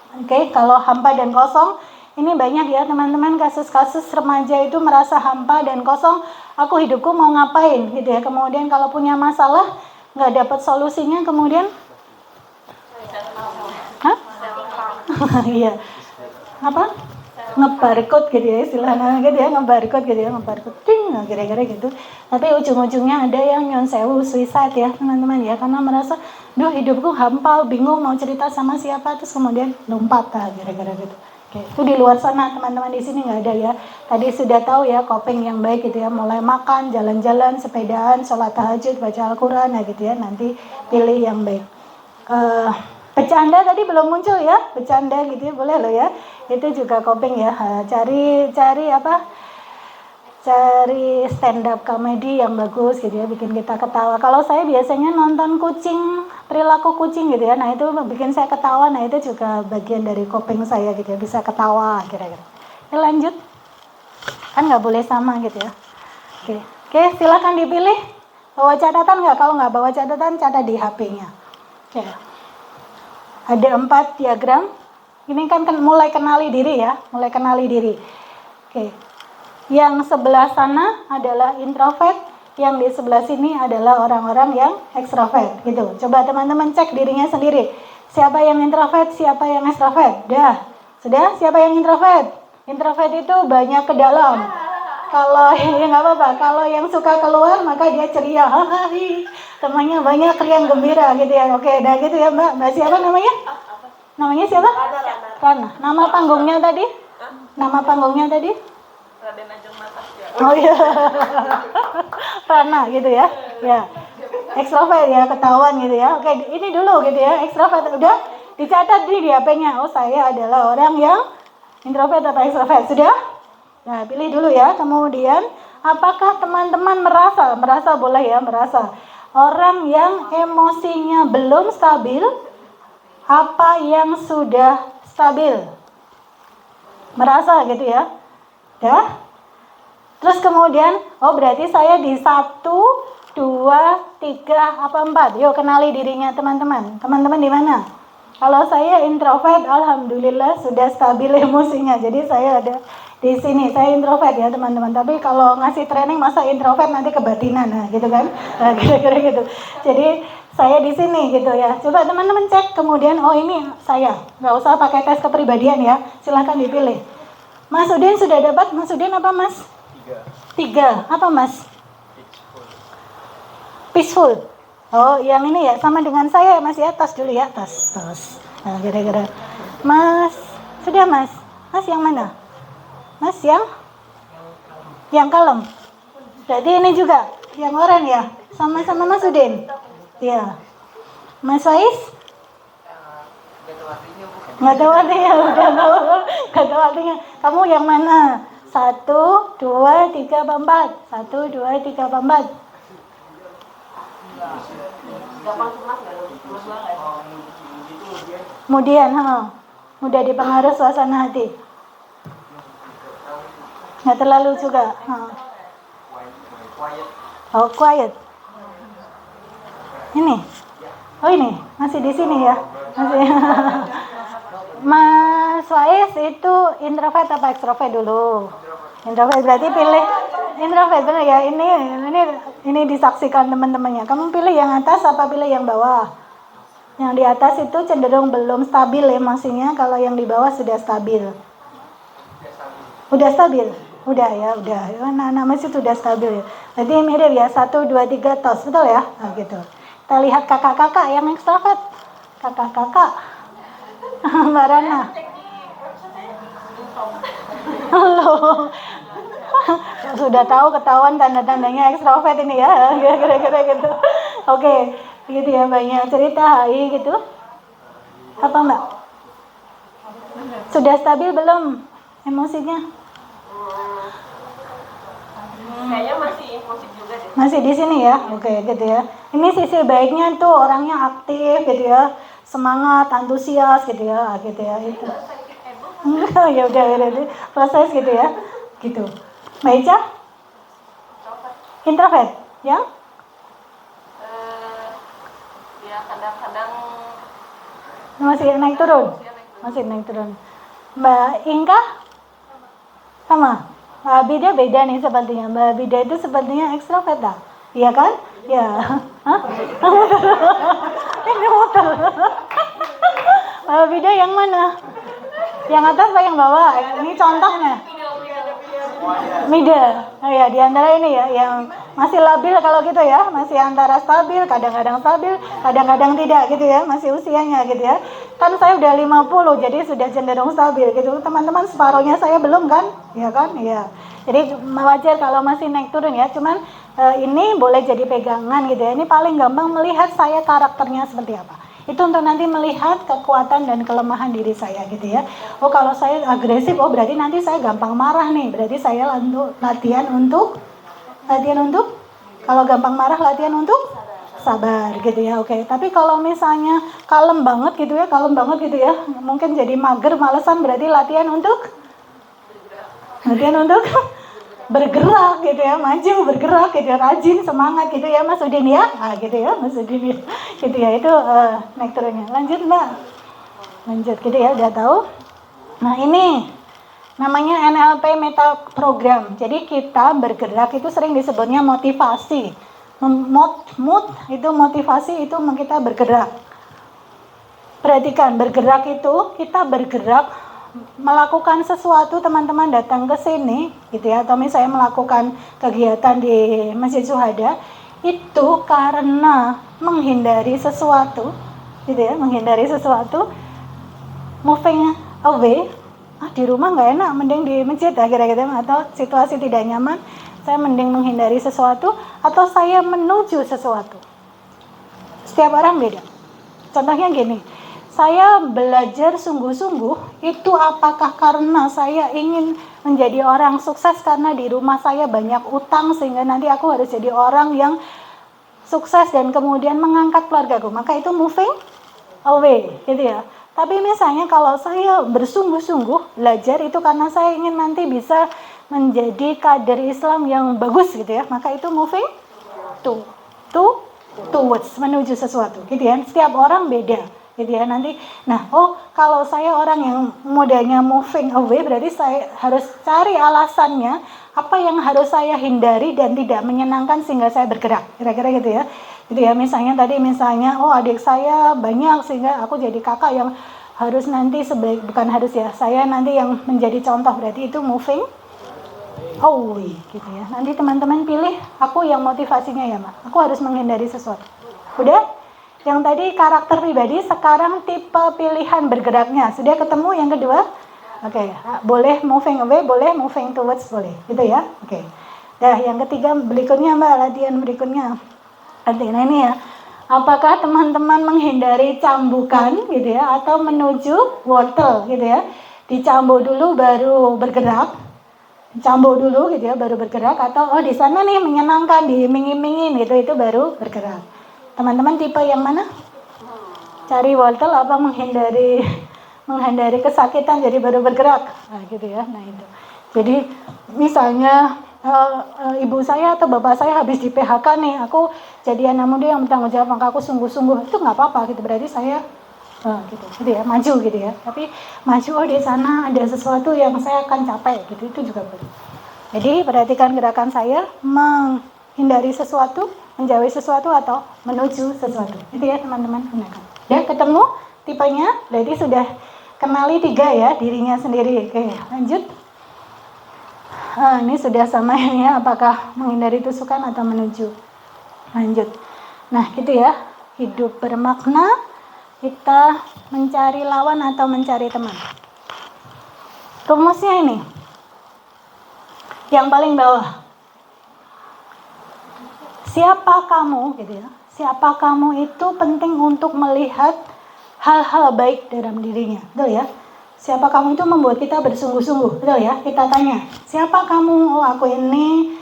Oke, kalau hampa dan kosong, ini banyak ya teman-teman kasus-kasus remaja itu merasa hampa dan kosong. Aku hidupku mau ngapain gitu ya. Kemudian kalau punya masalah nggak dapat solusinya, kemudian, Iya, apa? ngebarcode gitu ya istilahnya gitu ya, ngebarcode gitu ya, ngebarcode ting, nah, kira-kira gitu. Tapi ujung-ujungnya ada yang nyon sewu suicide ya teman-teman ya, karena merasa duh hidupku hampa, bingung mau cerita sama siapa, terus kemudian lompat lah kira-kira gitu. Oke, itu di luar sana teman-teman, di sini nggak ada ya. Tadi sudah tahu ya coping yang baik gitu ya, mulai makan, jalan-jalan, sepedaan, sholat tahajud, baca Al-Quran ya gitu ya. Nanti pilih yang baik. Bercanda tadi belum muncul ya, bercanda gitu ya, boleh loh ya. Itu juga coping ya. Cari stand up comedy yang bagus gitu ya, bikin kita ketawa. Kalau saya biasanya nonton kucing, perilaku kucing gitu ya, nah itu bikin saya ketawa. Nah itu juga bagian dari coping saya gitu ya, bisa ketawa kira-kira. Ya, lanjut, kan nggak boleh sama gitu ya. Oke, silakan dipilih. Bawa catatan nggak? Kalau nggak bawa catatan, catat di HP-nya. Oke. Ada 4 diagram. Ini kan mulai kenali diri ya, mulai kenali diri. Oke. Yang sebelah sana adalah introvert, yang di sebelah sini adalah orang-orang yang ekstrovert gitu. Coba teman-teman cek dirinya sendiri. Siapa yang introvert, siapa yang ekstrovert? Sudah? Siapa yang introvert? Introvert itu banyak ke dalam. Kalau ya nggak apa-apa, kalau yang suka keluar maka dia ceria. Temannya banyak, riang gembira gitu ya. Oke, dah gitu ya Mbak. Mbak siapa namanya? Namanya siapa? Rana. Nama panggungnya tadi? Nama panggungnya tadi? Raden Ajeng Matas ya. Oh iya. Rana gitu ya. Ya. Ekstrovert ya, ketahuan gitu ya. Oke, ini dulu gitu ya. Ekstrovert udah dicatat di HP-nya. Oh, saya adalah orang yang introvert atau ekstrovert. Sudah? Nah, pilih dulu ya. Kemudian, apakah teman-teman merasa boleh ya, merasa orang yang emosinya belum stabil, apa yang sudah stabil? Merasa gitu ya. Ya. Terus kemudian, oh berarti saya di 1, 2, 3, apa 4? Yuk kenali dirinya teman-teman. Teman-teman di mana? Kalau saya introvert, alhamdulillah sudah stabil emosinya. Jadi saya ada di sini. Saya introvert ya teman-teman. Tapi kalau ngasih training masa introvert nanti kebatinan, nah gitu kan? Nah, kira-kira gitu. Jadi saya di sini gitu ya. Coba teman-teman cek. Kemudian, oh ini saya. Nggak usah pakai tes kepribadian ya. Silahkan dipilih. Mas Udin sudah dapat? Mas Udin apa Mas? 3. Apa Mas? Peaceful. Oh yang ini ya, sama dengan saya Mas ya. Tas dulu ya, tas. Nah kira-kira. Mas, sudah Mas? Mas yang mana? Mas yang kalem. Berarti ini juga yang oranye ya. Sama-sama Mas Udin. Iya. Mas Faiz? Nggak tahu artinya, udah tahu. Nggak tahu artinya. Kamu yang mana? 1, 2, 3, 4. 1, 2, 3, 4. Kemudian, mudah dipengaruhi suasana hati. Nggak terlalu juga. Oh, quiet. Ini. Oh ini, masih di sini ya. Masih. Mas Faiz itu introvert apa ekstrovert dulu? Introvert, berarti pilih introvert benar ya. Ini disaksikan teman-temannya. Kamu pilih yang atas apa pilih yang bawah? Yang di atas itu cenderung belum stabil emosinya, kalau yang di bawah sudah stabil. Udah stabil? Udah ya, udah. Nah, masih sudah stabil ya. Berarti mirip ya, 1, 2, 3 tos, betul ya? Nah, gitu. Kita lihat kakak-kakak yang ekstrovert. Kakak-kakak. Mbak Rana. Halo. Sudah tahu ketahuan tanda-tandanya ekstrovert ini ya. Kira-kira gitu. Oke, gitu ya banyak cerita hai gitu. Apa Mbak? Sudah stabil belum emosinya? Kayaknya masih impulsif juga deh. Masih di sini ya. Oke, gitu ya. Ini sisi baiknya tuh orangnya aktif gitu ya. Semangat, antusias gitu ya, gitu ya itu. Ya udah proses gitu ya, gitu. Mbak Ica? Introvert, ya? Ya kadang-kadang Masih naik turun, masih naik turun. Mbak Inka? Sama. Mbak Bida beda nih sepertinya. Mbak Bida itu sepertinya ekstrovert dah, iya kan? Ya. Hah? Ini motor. Mbak Bida yang mana? Yang atas apa yang bawah? Ini contohnya. Middle. Oh ya, di antara ini ya yang masih labil kalau gitu ya, masih antara stabil, kadang-kadang stabil, kadang-kadang tidak gitu ya, masih usianya gitu ya. Kan saya udah 50, jadi sudah cenderung stabil gitu. Teman-teman separuhnya saya belum kan? Ya kan? Iya. Jadi wajar kalau masih naik turun ya, cuman ini boleh jadi pegangan gitu ya. Ini paling gampang melihat saya karakternya seperti apa. Itu untuk nanti melihat kekuatan dan kelemahan diri saya gitu ya. Oh kalau saya agresif, oh berarti nanti saya gampang marah nih. Berarti saya latihan untuk kalau gampang marah latihan untuk sabar gitu ya. Oke. Tapi kalau misalnya kalem banget gitu ya, mungkin jadi mager, malesan, berarti latihan untuk bergerak gitu ya, maju bergerak gitu ya, rajin, semangat gitu ya Mas Udin ya, gitu ya Mas Udin ya, gitu ya, itu naik turunnya. Lanjut Mbak, lanjut gitu ya, udah tahu. Nah ini namanya NLP Meta Program. Jadi kita bergerak itu sering disebutnya motivasi. Mood itu motivasi, itu kita bergerak. Perhatikan, bergerak itu kita bergerak melakukan sesuatu, teman-teman datang ke sini gitu ya, atau misalnya melakukan kegiatan di Masjid Syuhada itu karena menghindari sesuatu gitu ya, menghindari sesuatu, moving away, di rumah nggak enak, mending di masjid kira-kira, atau situasi tidak nyaman, saya mending menghindari sesuatu, atau saya menuju sesuatu. Setiap orang beda. Contohnya gini, saya belajar sungguh-sungguh itu apakah karena saya ingin menjadi orang sukses karena di rumah saya banyak utang sehingga nanti aku harus jadi orang yang sukses dan kemudian mengangkat keluargaku, maka itu moving away gitu ya. Tapi misalnya kalau saya bersungguh-sungguh belajar itu karena saya ingin nanti bisa menjadi kader Islam yang bagus gitu ya, maka itu moving towards, menuju sesuatu gitu ya. Setiap orang beda gitu ya nanti. Nah, kalau saya orang yang modalnya moving away, berarti saya harus cari alasannya apa yang harus saya hindari dan tidak menyenangkan sehingga saya bergerak, kira-kira gitu ya. Gitu ya, misalnya adik saya banyak sehingga aku jadi kakak yang harus nanti bukan harus ya, saya nanti yang menjadi contoh, berarti itu moving away gitu ya. Nanti teman-teman pilih aku yang motivasinya ya Mak, aku harus menghindari sesuatu. Udah? Yang tadi karakter pribadi, sekarang tipe pilihan bergeraknya. Sudah ketemu yang kedua? Oke, boleh moving away, boleh moving towards, boleh. Gitu ya? Oke. Nah, yang ketiga berikutnya Mbak, latihan berikutnya. Nah ini ya, apakah teman-teman menghindari cambukan gitu ya, atau menuju wortel gitu ya? Dicambuk dulu baru bergerak. Cambuk dulu gitu ya, baru bergerak, atau di sana nih menyenangkan, diiming-imingin gitu, itu baru bergerak. Teman-teman tipe yang mana? Cari wortel apa menghindari kesakitan jadi baru bergerak? Nah, gitu ya. Nah, itu. Jadi misalnya ibu saya atau bapak saya habis di PHK nih, aku jadi anak muda yang bertanggung jawab, maka aku sungguh-sungguh, itu nggak apa-apa gitu. Berarti saya gitu ya, maju gitu ya. Tapi maju di sana ada sesuatu yang saya akan capai gitu, itu juga boleh. Jadi perhatikan gerakan saya, menghindari sesuatu, menjauhi sesuatu, atau menuju sesuatu. Itu ya teman-teman, gunakan. Ya, ketemu tipenya, berarti sudah kenali 3 ya, dirinya sendiri. Oke, lanjut. Ini sudah sama ini ya, apakah menghindari tusukan atau menuju. Lanjut. Nah, gitu ya. Hidup bermakna, kita mencari lawan atau mencari teman. Rumusnya ini. Yang paling bawah. Siapa kamu gitu ya. Siapa kamu itu penting untuk melihat hal-hal baik dalam dirinya. Betul ya? Siapa kamu itu membuat kita bersungguh-sungguh. Betul ya? Kita tanya, siapa kamu? Aku ini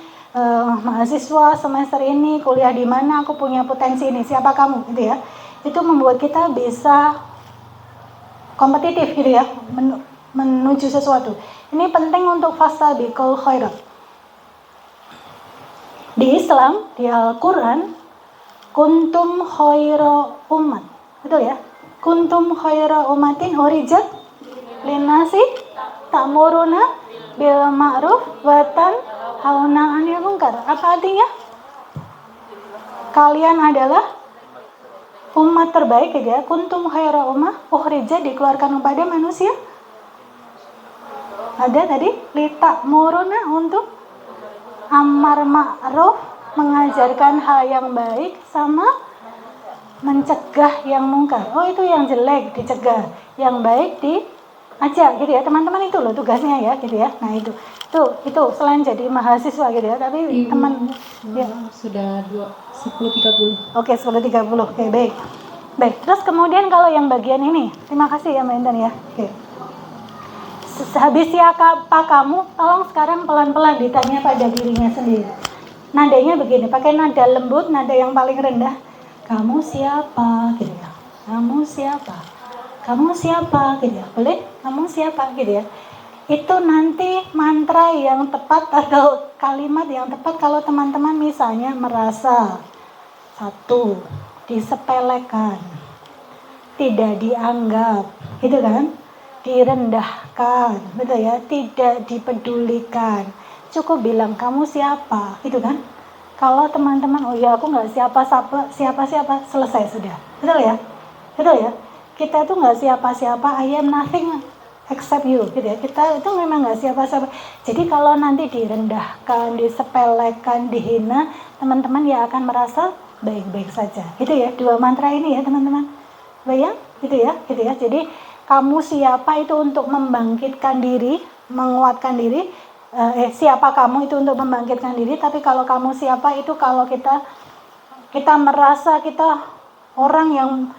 mahasiswa semester ini, kuliah di mana, aku punya potensi ini. Siapa kamu? Gitu ya. Itu membuat kita bisa kompetitif gitu ya, menuju sesuatu. Ini penting untuk fastabiqul khairat. Di Islam, di Al-Quran, kuntum khaira umat. Betul ya? Kuntum khaira umatin urijat linnasi ta'muruna bil ma'ruf wa tanhauna 'anil munkar. Apa artinya? Kalian adalah umat terbaik gitu ya. Kuntum khaira ummah ukhrijat, dikeluarkan kepada manusia. Ada tadi litakmuruna untuk amar ma'ruf, mengajarkan hal yang baik, sama mencegah yang mungkar. Oh, itu yang jelek dicegah, yang baik diajak gitu ya teman-teman. Itu loh tugasnya ya gitu ya. Nah itu selain jadi mahasiswa gitu ya, tapi Ibu, teman ya. Sudah 10.30. Oke, 10.30. Oke, baik. Terus kemudian kalau yang bagian ini, terima kasih ya Mbak Intan ya. Oke. Habis siapa kamu, tolong sekarang pelan-pelan ditanya pada dirinya sendiri. Nadanya begini, pakai nada lembut, nada yang paling rendah. Kamu siapa? Gitu ya. Kamu siapa? Kamu siapa? Gitu ya. Boleh? Kamu siapa? Gitu ya. Itu nanti mantra yang tepat atau kalimat yang tepat kalau teman-teman misalnya merasa satu, disepelekan, tidak dianggap, gitu kan? Direndahkan, betul ya, tidak dipedulikan. Cukup bilang kamu siapa, gitu kan? Kalau teman-teman, oh ya aku nggak siapa, selesai sudah, betul ya? Kita tuh nggak siapa-siapa, I am nothing except you, gitu ya. Kita itu memang nggak siapa-siapa. Jadi kalau nanti direndahkan, disepelekan, dihina, teman-teman ya akan merasa baik-baik saja, gitu ya. Dua mantra ini ya teman-teman, bayang, gitu ya. Jadi kamu siapa itu untuk membangkitkan diri, menguatkan diri. Siapa kamu itu untuk membangkitkan diri. Tapi kalau kamu siapa itu kalau kita merasa kita orang yang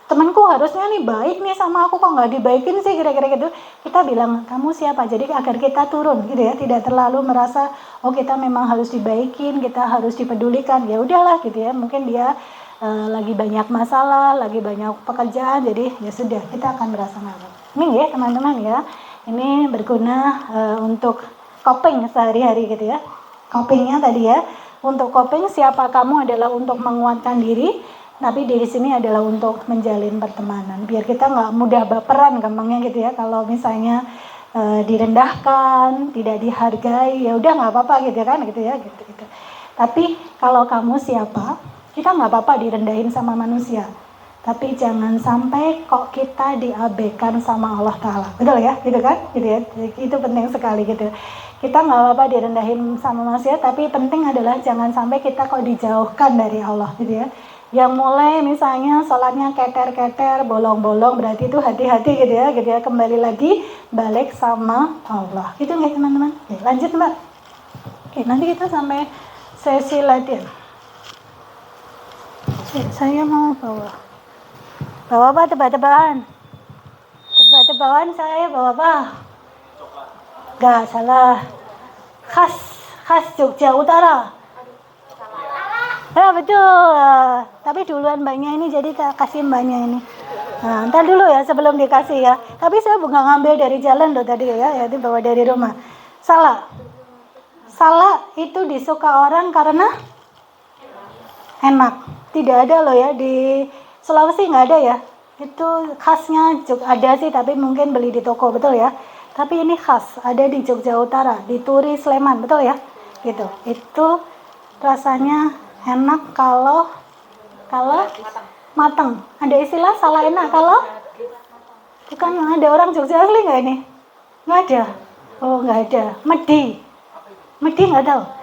temanku harusnya nih baik nih sama aku, kok nggak dibaikin sih, kira-kira gitu. Kita bilang kamu siapa. Jadi agar kita turun gitu ya, tidak terlalu merasa oh kita memang harus dibaikin, kita harus dipedulikan. Ya udahlah gitu ya. Mungkin dia lagi banyak masalah, lagi banyak pekerjaan, jadi ya sudah kita akan merasa malu. Ini ya teman-teman ya, ini berguna untuk coping sehari-hari gitu ya. Copingnya tadi ya, untuk coping siapa kamu adalah untuk menguatkan diri, tapi di sini adalah untuk menjalin pertemanan. Biar kita nggak mudah baperan gampangnya gitu ya. Kalau misalnya direndahkan, tidak dihargai, ya udah nggak apa-apa gitu kan gitu ya gitu. Tapi kalau kamu siapa? Kita nggak apa-apa direndahin sama manusia, tapi jangan sampai kok kita diabaikan sama Allah Ta'ala, betul ya, gitu kan, gitu ya, itu penting sekali gitu. Kita nggak apa-apa direndahin sama manusia, tapi penting adalah jangan sampai kita kok dijauhkan dari Allah, gitu ya. Yang mulai misalnya sholatnya keter-keter, bolong-bolong, berarti itu hati-hati gitu ya, kembali lagi balik sama Allah, gitu nggak teman-teman? Oke, lanjut Mbak. Oke, nanti kita sampai sesi latihan. Saya mau bawa apa tebak-tebakan saya bawa apa? Gak salah, khas Jogja Utara. Ya betul, tapi duluan mbaknya ini, jadi kasih mbaknya ini. Nah, ntar dulu ya sebelum dikasih ya. Tapi saya bukan ngambil dari jalan loh tadi ya, itu bawa dari rumah. Salah itu disuka orang karena enak. Tidak ada loh ya, di Sulawesi nggak ada ya. Itu khasnya ada sih, tapi mungkin beli di toko, betul ya. Tapi ini khas, ada di Jogja Utara, di Turi Sleman, betul ya. Gitu. Itu rasanya enak kalau matang. Ada istilah salah enak kalau bukan, ada orang Jogja asli nggak ini? Nggak ada. Oh nggak ada. Medi nggak tahu.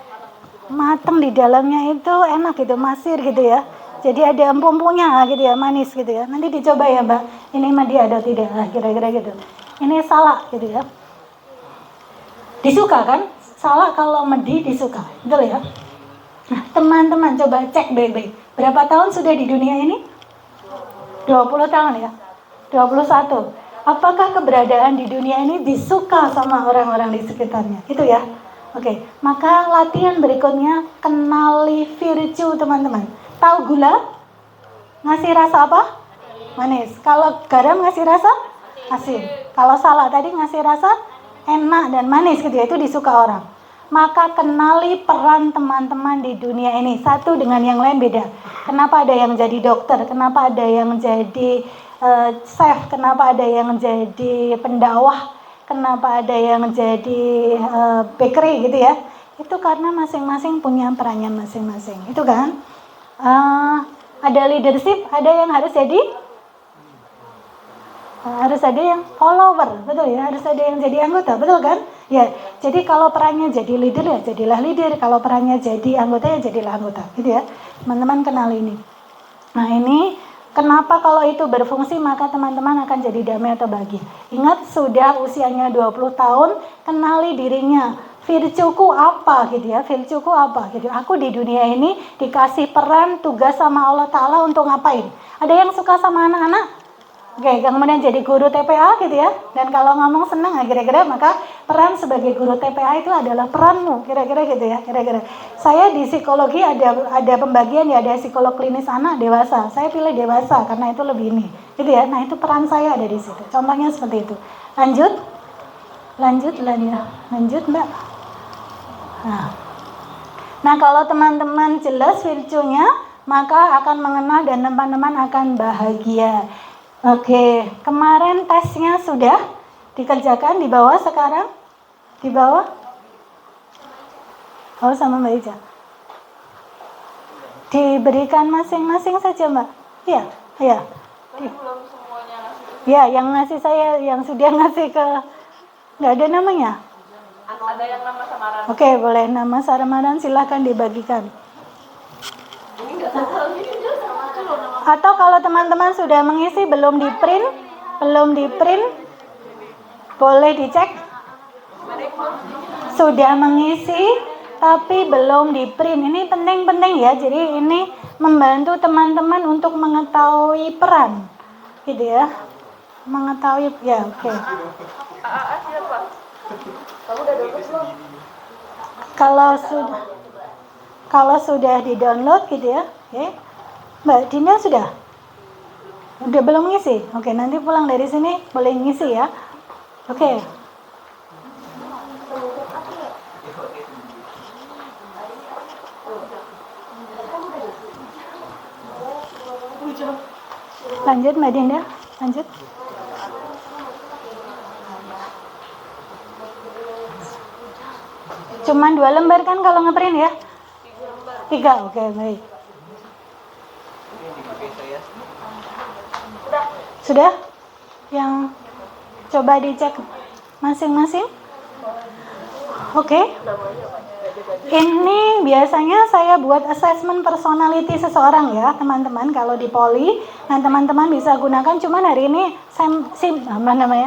Matang di dalamnya itu enak gitu, masir gitu ya. Jadi ada empuk-empuknya gitu ya, manis gitu ya. Nanti dicoba ya Mbak, ini mah dia ada tidak, kira-kira gitu. Ini salak gitu ya. Disuka kan? Salak kalau medi disuka, betul ya? Nah teman-teman coba cek baik-baik. Berapa tahun sudah di dunia ini? 20 tahun ya? 21. Apakah keberadaan di dunia ini disuka sama orang-orang di sekitarnya? Itu ya? Oke, maka latihan berikutnya kenali virtue teman-teman. Tahu gula? Ngasih rasa apa? Manis. Kalau garam ngasih rasa? Asin. Kalau salak tadi ngasih rasa enak dan manis gitu ya, itu disuka orang. Maka kenali peran teman-teman di dunia ini. Satu dengan yang lain beda. Kenapa ada yang jadi dokter? Kenapa ada yang jadi chef? Kenapa ada yang jadi pendakwah? Kenapa ada yang jadi bakery gitu ya? Itu karena masing-masing punya perannya masing-masing. Itu kan? Ada leadership, ada yang harus jadi Harus ada yang follower, betul ya, harus ada yang jadi anggota, betul kan? Ya, jadi kalau perannya jadi leader ya jadilah leader, kalau perannya jadi anggota ya jadilah anggota, gitu ya. Teman-teman kenal ini. Nah ini kenapa kalau itu berfungsi maka teman-teman akan jadi damai atau bahagia. Ingat sudah usianya 20 tahun, kenali dirinya. Virtueku apa gitu ya, virtueku apa gitu. Aku di dunia ini dikasih peran tugas sama Allah Ta'ala untuk ngapain. Ada yang suka sama anak-anak? Oke, kemudian jadi guru TPA gitu ya. Dan kalau ngomong senang ya kira-kira maka peran sebagai guru TPA itu adalah peranmu, kira-kira gitu ya, kira-kira. Saya di psikologi ada pembagian ya, ada psikolog klinis anak dewasa. Saya pilih dewasa karena itu lebih ini. Gitu ya. Nah, itu peran saya ada di situ. Contohnya seperti itu. Lanjut, Mbak. Nah, kalau teman-teman jelas virtue-nya, maka akan mengenal dan teman-teman akan bahagia. Oke, kemarin tesnya sudah dikerjakan di bawah sekarang? Di bawah? Oh, sama Mbak Ica. Diberikan masing-masing saja, Mbak. Iya, iya. Belum semuanya ngasih. Ya, yang ngasih saya, yang sudah ngasih ke, nggak ada namanya? Ada yang nama samaran. Oke, boleh nama samaran silahkan dibagikan. Ini nggak tahu. Atau kalau teman-teman sudah mengisi belum di print, boleh dicek. Sudah mengisi tapi belum di print. Ini penting-penting ya. Jadi ini membantu teman-teman untuk mengetahui peran, gitu ya. Mengetahui ya, oke. Siapa? Kamu udah download belum? Kalau sudah di-download gitu ya. Oke. Mbak Dina sudah belum ngisi? Oke, nanti pulang dari sini boleh ngisi ya. Oke. Lanjut Mbak Dinda, lanjut. Cuman 2 lembar kan kalau ngeprint ya? 3, oke baik. Sudah? Yang coba dicek masing-masing? Oke. Ini biasanya saya buat assessment personality seseorang ya teman-teman. Kalau di Poli, nah teman-teman bisa gunakan. Cuman hari ini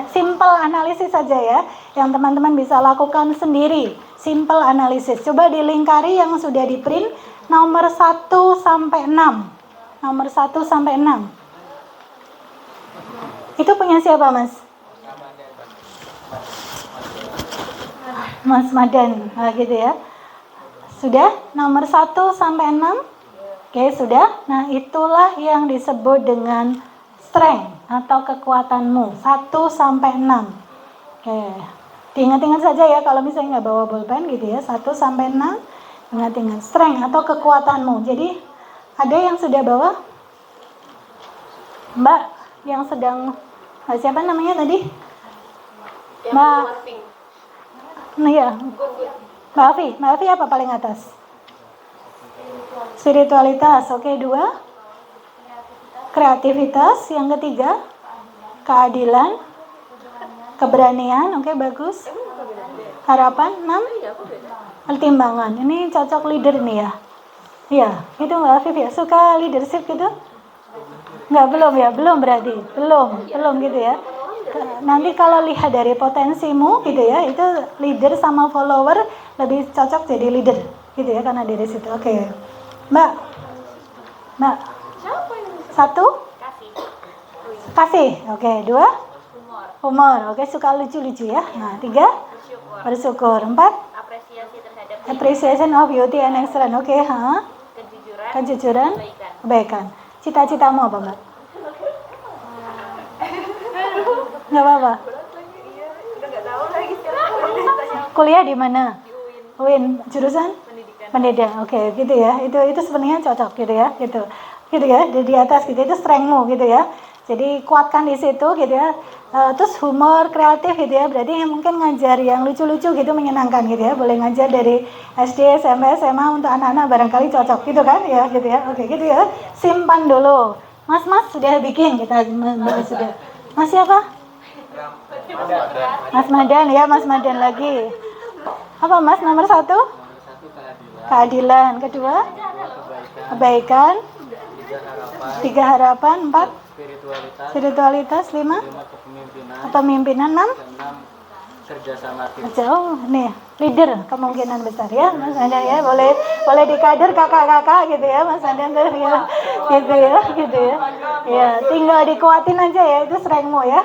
simple analisis saja ya, yang teman-teman bisa lakukan sendiri. Simple analisis. Coba dilingkari yang sudah di print nomor 1 sampai 6. Nomor 1 sampai 6. Itu punya siapa, Mas? Mas Madan, nah, gitu ya. Sudah? Nomor 1 sampai 6? Oke, sudah. Nah, itulah yang disebut dengan strength atau kekuatanmu. 1 sampai 6. Oke. Diingat-ingat saja ya kalau misalnya nggak bawa bolpen gitu ya. 1 sampai 6. Ingat-ingat strength atau kekuatanmu. Jadi, ada yang sudah bawa? Mbak yang sedang siapa namanya tadi? Mbak. Nah ya. Mbak Afi apa paling atas? Spiritualitas. Oke, 2. Kreativitas. Yang ketiga keadilan, keberanian. Oke, bagus. Harapan. 6. Pertimbangan. Ini cocok leader nih ya. Iya, itu Mbak Afif ya. Suka leadership gitu? Enggak, belum berarti. Belum gitu ya. Nanti kalau lihat dari potensimu gitu ya, itu leader sama follower lebih cocok jadi leader gitu ya, karena dari situ. Oke. Mbak. 1 kasih. Oke, 2 humor. Oke, suka lucu-lucu ya. Nah, 3 bersyukur. 4 appreciation of beauty and excellence. Oke, kejujuran, kebaikan. Cita-citamu apa, Mbak? Nggak apa-apa. Kuliah di mana? UIN. Jurusan? Pendidikan. Oke, gitu ya. Itu sebenarnya cocok gitu ya, gitu ya. Di atas gitu, itu strengthmu gitu ya. Jadi kuatkan di situ gitu ya. Terus humor, kreatif gitu ya. Berarti mungkin ngajar yang lucu-lucu gitu menyenangkan gitu ya. Boleh ngajar dari SD, SMP, SMA untuk anak-anak barangkali cocok gitu kan ya, gitu ya. Oke, gitu ya. Simpan dulu. Mas sudah bikin kita sudah. Mas siapa? Mas Madan ya, Mas Madan lagi. Apa Mas nomor 1? Keadilan. Kedua? Kebaikan. 3 harapan. 4? Spiritualitas. 5? Kepemimpinan. 6? Kerjasama tim. Jauh nih, leader kemungkinan besar ya Mas Andan ya, boleh dikader kakak-kakak gitu ya Mas Andan tuh ya, gitu ya. Ya, tinggal dikuatin aja ya, itu strengthmu ya.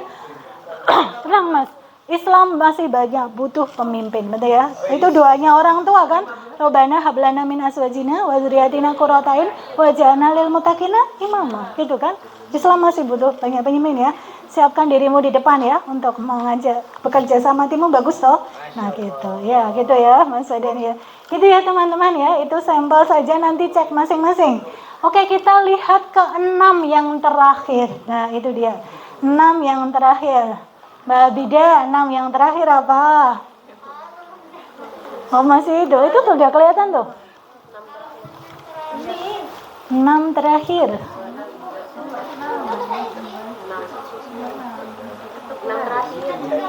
Tenang Mas, Islam masih banyak butuh pemimpin, betul ya. Itu doanya orang tua kan. Robbana hablana min azwajina wa dzurriyyatina qurrata a'yun waj'alna lil muttaqina imama, gitu kan. Islam masih butuh banyak pemimpin ya. Siapkan dirimu di depan ya untuk mengajak bekerja sama timmu, bagus toh. Nah gitu ya Mas Adan ya. Gitu ya teman-teman ya, itu sampel saja, nanti cek masing-masing. Oke, kita lihat ke 6 yang terakhir. Nah itu dia 6 yang terakhir. Mbak Bida, 6 yang terakhir apa? Oh masih itu tuh udah kelihatan tuh. 6 terakhir.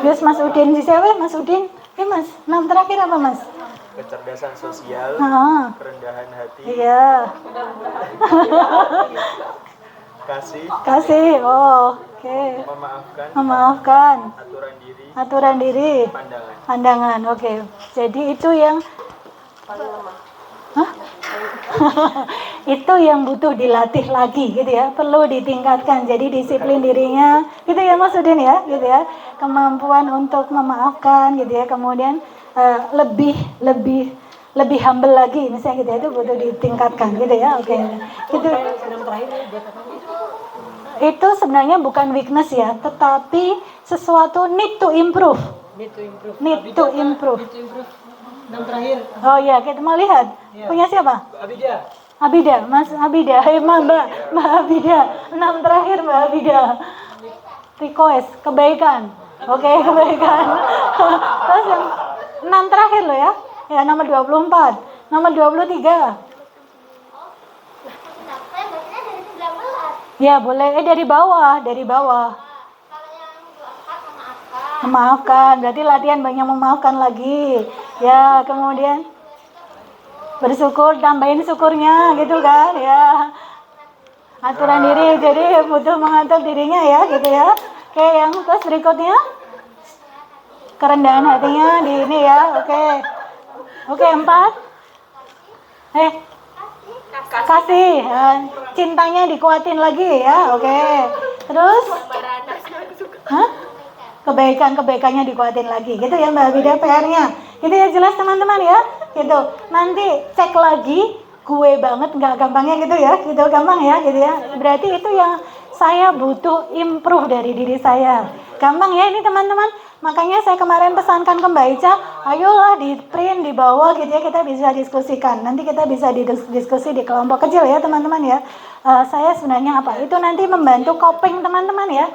Yes, Mas Udin si siapa? Mas Udin. Mas, 6 terakhir apa Mas? Kecerdasan sosial, kerendahan hati, iya. kasih, oke. Memaafkan. Aturan diri. Pandangan. Oke. Jadi itu yang itu yang butuh dilatih lagi gitu ya, perlu ditingkatkan. Jadi disiplin dirinya gitu ya Mas Udin ya, gitu ya. Kemampuan untuk memaafkan gitu ya, kemudian lebih humble lagi misalnya gitu ya, itu butuh ditingkatkan gitu ya. Oke. Gitu. Itu sebenarnya bukan weakness ya, tetapi sesuatu need to improve. Need to improve. 6 terakhir. Oh iya, kita mau lihat. Punya siapa? Abida, Mas Abida. Mbak Abida. 6 terakhir Mbak Abida. Request, kebaikan. Oke, kebaikan. Terus yang 6 terakhir loh ya. Ya, nomor 24. Nomor 23. Ya, boleh. Dari bawah. Memaafkan. Berarti latihan banyak memaafkan lagi. Ya, kemudian bersyukur, tambahin syukurnya gitu kan ya. Aturan diri, jadi butuh mengatur dirinya ya gitu ya. Oke, yang terus berikutnya kerendahan hatinya di ini ya. Oke, 4. Kasih, cintanya dikuatin lagi ya. Oke. Terus kebaikannya dikuatin lagi gitu ya Mbak Bida, PR-nya gitu ya, jelas teman-teman ya gitu. Nanti cek lagi, gue banget nggak gampangnya gitu ya, gitu gampang ya gitu ya, berarti itu yang saya butuh improve dari diri saya, gampang ya ini teman-teman. Makanya saya kemarin pesankan ke Mbak Ica, ayolah di print di bawah gitu ya, kita bisa diskusikan, nanti kita bisa diskusi di kelompok kecil ya teman-teman ya. Saya sebenarnya apa itu nanti membantu coping teman-teman ya.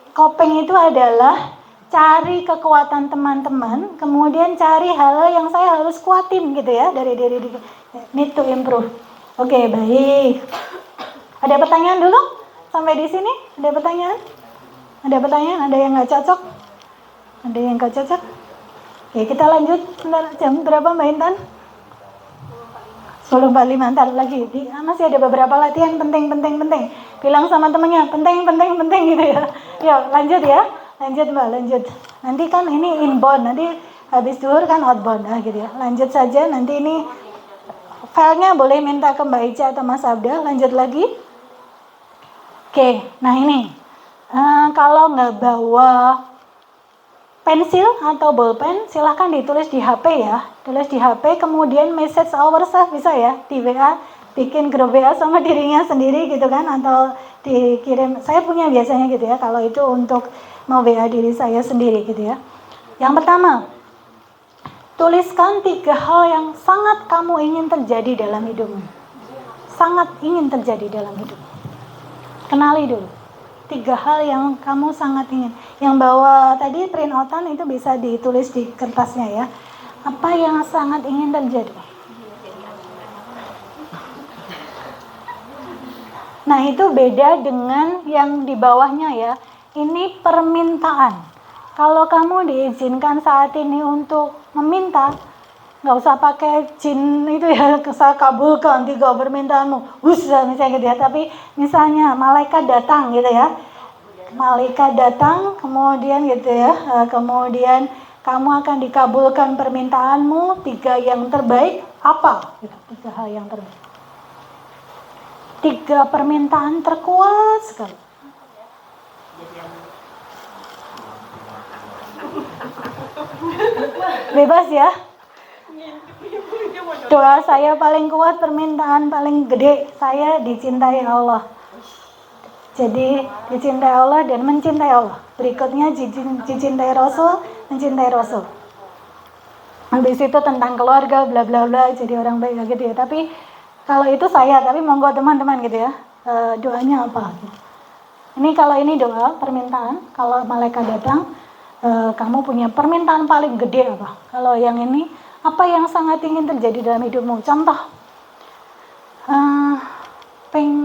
Coping itu adalah cari kekuatan teman-teman, kemudian cari hal yang saya harus kuatin gitu ya dari diri need to improve. Oke, baik. Ada pertanyaan dulu sampai di sini? Ada pertanyaan? Ada yang nggak cocok? Ada yang nggak cocok? Oke, kita lanjut. Jam berapa Mbak Intan? 10.45, ntar lagi. Masih ada beberapa latihan penting. Bilang sama temennya, penting gitu ya. Yuk, lanjut ya. Lanjut Mbak, lanjut. Nanti kan ini inbound, nanti habis zuhur kan outbound gitu ya. Lanjut saja, nanti ini filenya boleh minta ke Mbak Ica atau Mas Abda. Lanjut lagi. Oke, nah ini. Kalau nggak bawa pensil atau bolpen, silahkan ditulis di HP ya. Tulis di HP, kemudian message ourselves bisa ya, di WA, bikin grup WA sama dirinya sendiri gitu kan, atau dikirim. Saya punya biasanya gitu ya, kalau itu untuk mau WA diri saya sendiri gitu ya. Yang pertama, tuliskan 3 hal yang sangat kamu ingin terjadi dalam hidupmu. Sangat ingin terjadi dalam hidup. Kenali dulu 3 hal yang kamu sangat ingin. Yang bawa tadi print outan itu bisa ditulis di kertasnya ya. Apa yang sangat ingin terjadi? Nah itu beda dengan yang di bawahnya ya. Ini permintaan. Kalau kamu diizinkan saat ini untuk meminta, nggak usah pakai jin itu ya, saya kabulkan 3 permintaanmu, misalnya gitu ya. Tapi misalnya malaikat datang gitu ya, malaikat datang, kemudian gitu ya, kemudian kamu akan dikabulkan permintaanmu, 3 yang terbaik apa? Gitu, 3 hal yang terbaik. 3 permintaan terkuat sekali. Bebas ya. Doa saya paling kuat, permintaan paling gede, saya dicintai Allah. Jadi dicintai Allah dan mencintai Allah. Berikutnya dicintai Rasul, mencintai Rasul. Habis itu tentang keluarga, bla bla bla, jadi orang baik gitu ya. Tapi kalau itu saya, tapi monggo teman-teman gitu ya. Doanya apa? Ini kalau ini doa permintaan, kalau malaikat datang, kamu punya permintaan paling gede apa? Kalau yang ini, apa yang sangat ingin terjadi dalam hidupmu? Contoh,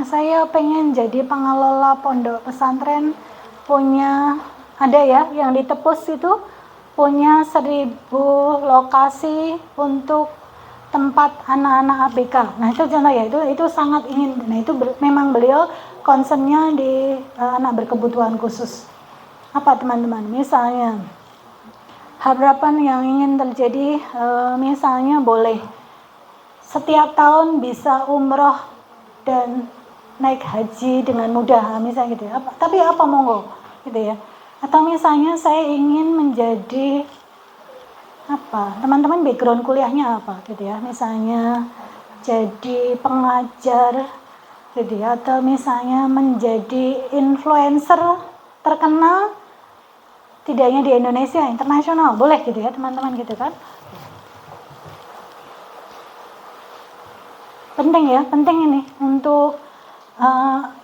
saya pengen jadi pengelola pondok pesantren, punya, ada ya yang di Tepus itu, punya 1000 lokasi untuk tempat anak-anak ABK. Nah itu contoh ya, itu sangat ingin. Nah itu memang beliau concernnya di anak berkebutuhan khusus. Apa teman-teman? Misalnya harapan yang ingin terjadi, misalnya boleh setiap tahun bisa umroh dan naik haji dengan mudah, misalnya gitu ya. Tapi apa monggo gitu ya. Atau misalnya saya ingin menjadi apa? Teman-teman background kuliahnya apa gitu ya. Misalnya jadi pengajar gitu ya, atau misalnya menjadi influencer terkenal, tidak hanya di Indonesia, internasional, boleh gitu ya teman-teman gitu kan. Penting ya, penting ini untuk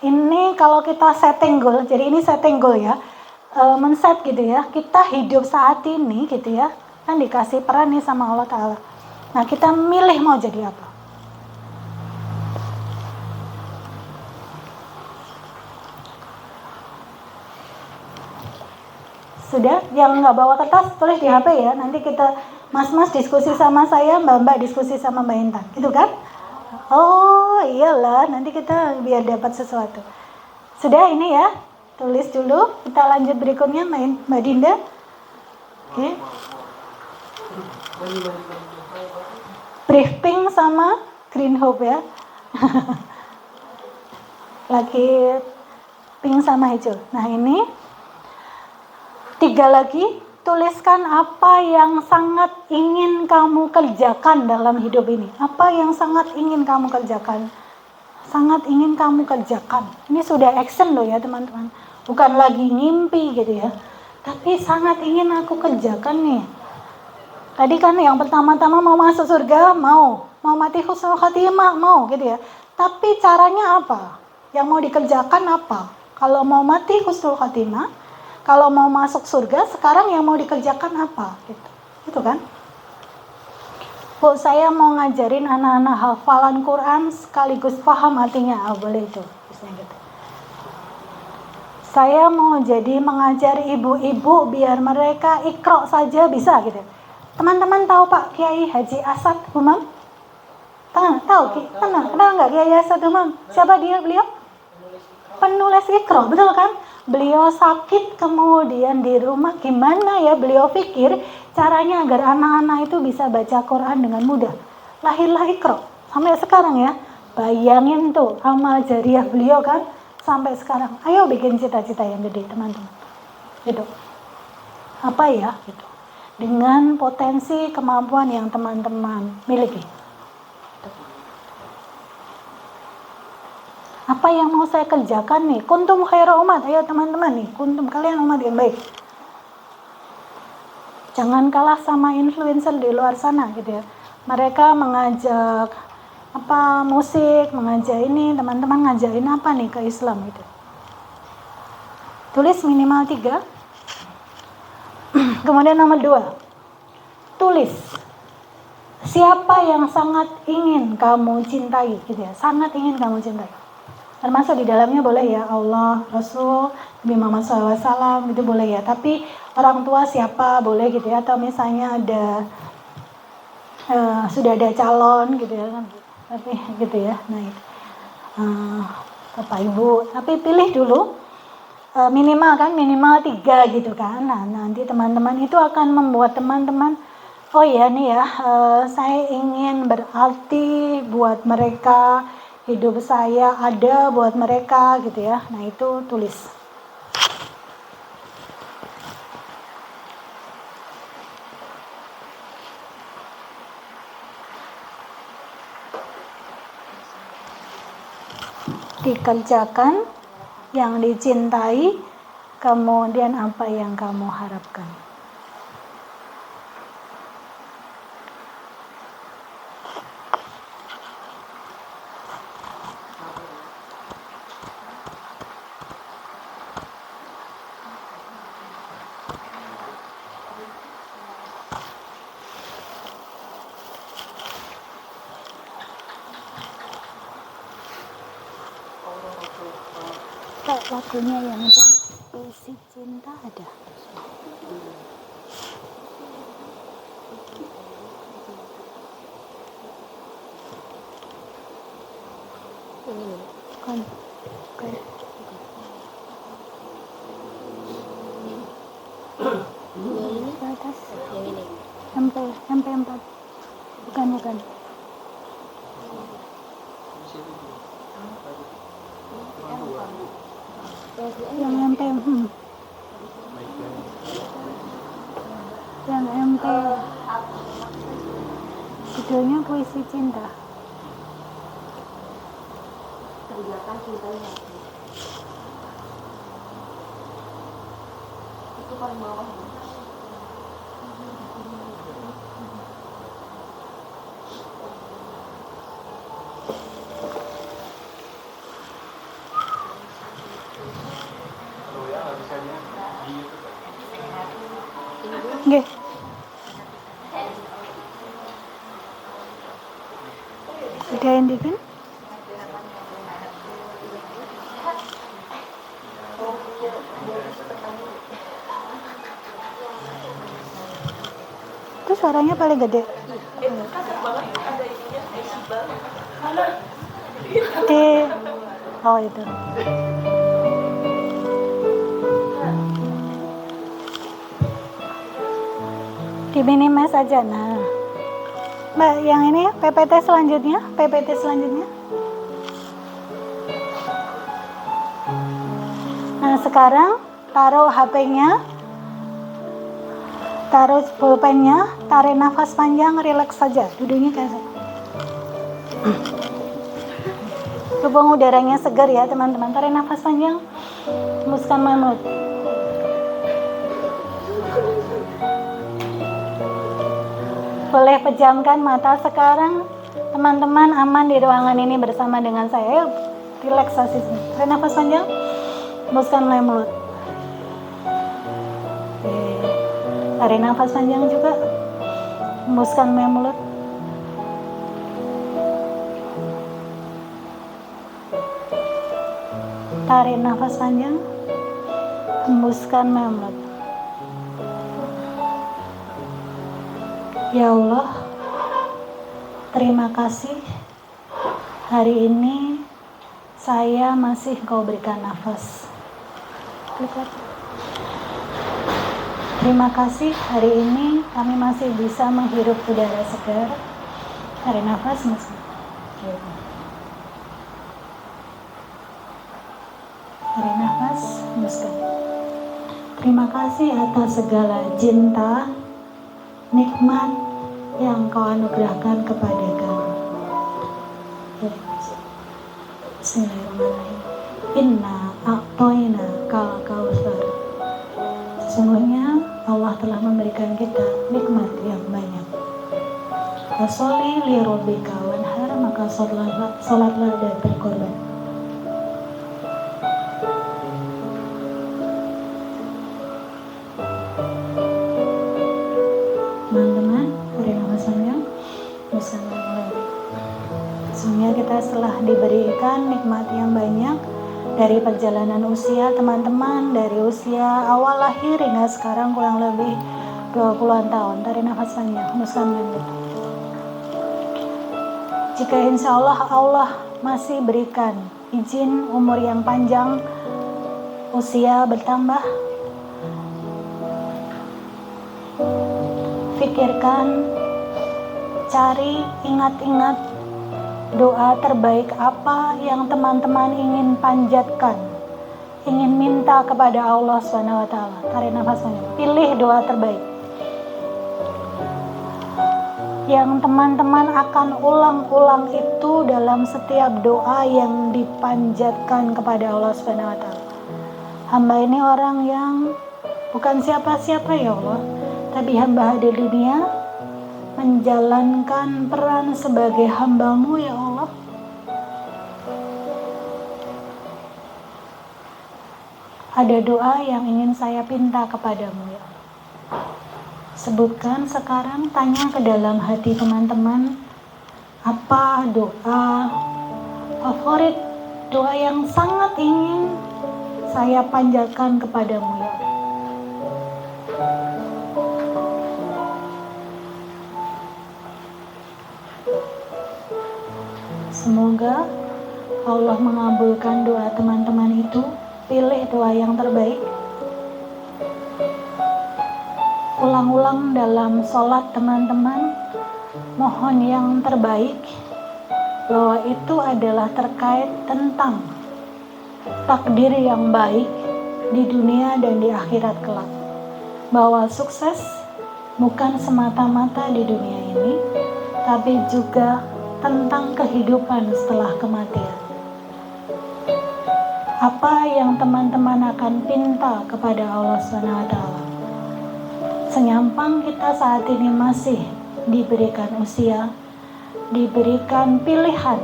ini kalau kita setting goal, jadi ini setting goal ya, men-set gitu ya, kita hidup saat ini gitu ya, kan dikasih peran nih sama Allah Ta'ala. Nah kita milih mau jadi apa. Sudah, yang nggak bawa kertas tulis di HP ya. Nanti kita mas-mas diskusi sama saya, mbak-mbak diskusi sama Mbak Intan, gitu kan? Oh iyalah, nanti kita biar dapat sesuatu. Sudah ini ya, tulis dulu. Kita lanjut berikutnya, Mbak Dinda. Oke. Brief pink sama green hope ya. Lagi pink sama hijau. Nah ini 3 lagi, tuliskan apa yang sangat ingin kamu kerjakan dalam hidup ini. Apa yang sangat ingin kamu kerjakan. Sangat ingin kamu kerjakan. Ini sudah action loh ya teman-teman. Bukan lagi ngimpi gitu ya. Tapi sangat ingin aku kerjakan nih. Tadi kan yang pertama-tama mau masuk surga, mau mati husnul khatimah, mau gitu ya. Tapi caranya apa? Yang mau dikerjakan apa? Kalau mau mati husnul khatimah, kalau mau masuk surga, sekarang yang mau dikerjakan apa? Gitu kan? Bu, saya mau ngajarin anak-anak hafalan Quran sekaligus paham artinya. Boleh itu, misalnya gitu. Saya mau jadi mengajar ibu-ibu biar mereka ikro saja bisa gitu. Teman-teman tahu Pak Kiai Haji Asad Umam? Tahu? Kenal nggak Kiai Asad Umam? Siapa dia beliau? Penulis ikro, betul kan? Beliau sakit kemudian di rumah, gimana ya beliau pikir caranya agar anak-anak itu bisa baca Quran dengan mudah. Lahirlah ikro sampai sekarang ya. Bayangin tuh amal jariah beliau kan sampai sekarang. Ayo bikin cita-cita yang gede teman-teman. Gitu. Apa ya gitu. Dengan potensi kemampuan yang teman-teman miliki. Apa yang mau saya kerjakan nih? Kuntum khairu umat. Ayo teman-teman nih, kuntum kalian umat yang baik. Jangan kalah sama influencer di luar sana gitu ya. Mereka mengajak apa musik, mengajak ini, teman-teman ngajarin apa nih ke Islam itu. Tulis minimal 3. Kemudian nomor 2. Tulis siapa yang sangat ingin kamu cintai gitu ya. Sangat ingin kamu cintai. Termasuk di dalamnya boleh ya Allah, Rasul, Nabi Muhammad SAW gitu boleh ya. Tapi orang tua siapa boleh gitu ya. Atau misalnya ada sudah ada calon gitu ya kan. Tapi gitu ya. Nah itu. Bapak Ibu. Tapi pilih dulu minimal 3 gitu kan. Nah nanti teman-teman itu akan membuat teman-teman oh ya nih ya, saya ingin berarti buat mereka, hidup saya ada buat mereka gitu ya. Nah itu tulis. Dikerjakan yang dicintai, kemudian apa yang kamu harapkan. Lagunya yang puisi cinta ada. Kan. Ini ke atas. Yang ini. MP4. Bukan. Yang MP yang MP judulnya puisi cinta. Terbiarkan cintanya itu paling bawah. Nggih. Udah yang kan? Itu suaranya paling gede. Di oh itu. Di minimis aja. Nah Mbak yang ini PPT selanjutnya. Nah sekarang taruh HP-nya, taruh pulpennya, tarik nafas panjang, rileks saja, duduknya kayak lubang udaranya segar ya teman-teman. Tarik nafas panjang, hembuskan mulut. Boleh pejamkan mata sekarang. Teman-teman aman di ruangan ini bersama dengan saya. Yuk, relaksasi. Tarik nafas panjang, hembuskan melalui mulut. Oke. Tarik nafas panjang juga, hembuskan melalui mulut. Tarik nafas panjang, hembuskan melalui mulut. Ya Allah, terima kasih hari ini saya masih Kau berikan nafas. Terima kasih hari ini kami masih bisa menghirup udara segar. Tarik nafas, tarik nafas, hembuskan. Terima kasih atas segala cinta, nikmat yang Kau anugerahkan kepada kami. Bismillahirrahmanirrahim. Inna a'toina kal kautsar. Sesungguhnya Allah telah memberikan kita nikmat yang banyak. Fasholli li rabbika wanhar, maka salatlah dan berkorban. Teman-teman, tarik nafas panjang, bersama mulai. Sesungguhnya kita setelah diberikan nikmat yang banyak dari perjalanan usia teman-teman, dari usia awal lahir hingga sekarang kurang lebih 20-an tahun. Tarik nafas panjang, hembuskan lembut. Jika insya Allah masih berikan izin umur yang panjang, usia bertambah, pikirkan, cari, ingat-ingat doa terbaik apa yang teman-teman ingin panjatkan, ingin minta kepada Allah Subhanahu wa taala. Tarik nafas panjang. Pilih doa terbaik yang teman-teman akan ulang-ulang itu dalam setiap doa yang dipanjatkan kepada Allah Subhanahu wa taala. Hamba ini orang yang bukan siapa-siapa ya Allah, tapi hamba hadir di dunia menjalankan peran sebagai hamba-Mu ya Allah. Ada doa yang ingin saya pinta kepadamu ya Allah. Sebutkan sekarang, tanya ke dalam hati teman-teman, apa doa favorit, doa yang sangat ingin saya panjatkan kepadamu ya Allah. Semoga Allah mengabulkan doa teman-teman itu. Pilih doa yang terbaik. Ulang-ulang dalam sholat teman-teman. Mohon yang terbaik. Bahwa itu adalah terkait tentang takdir yang baik di dunia dan di akhirat kelak. Bahwa sukses bukan semata-mata di dunia ini, tapi juga tentang kehidupan setelah kematian. Apa yang teman-teman akan pinta kepada Allah SWT? Senyampang kita saat ini masih diberikan usia, diberikan pilihan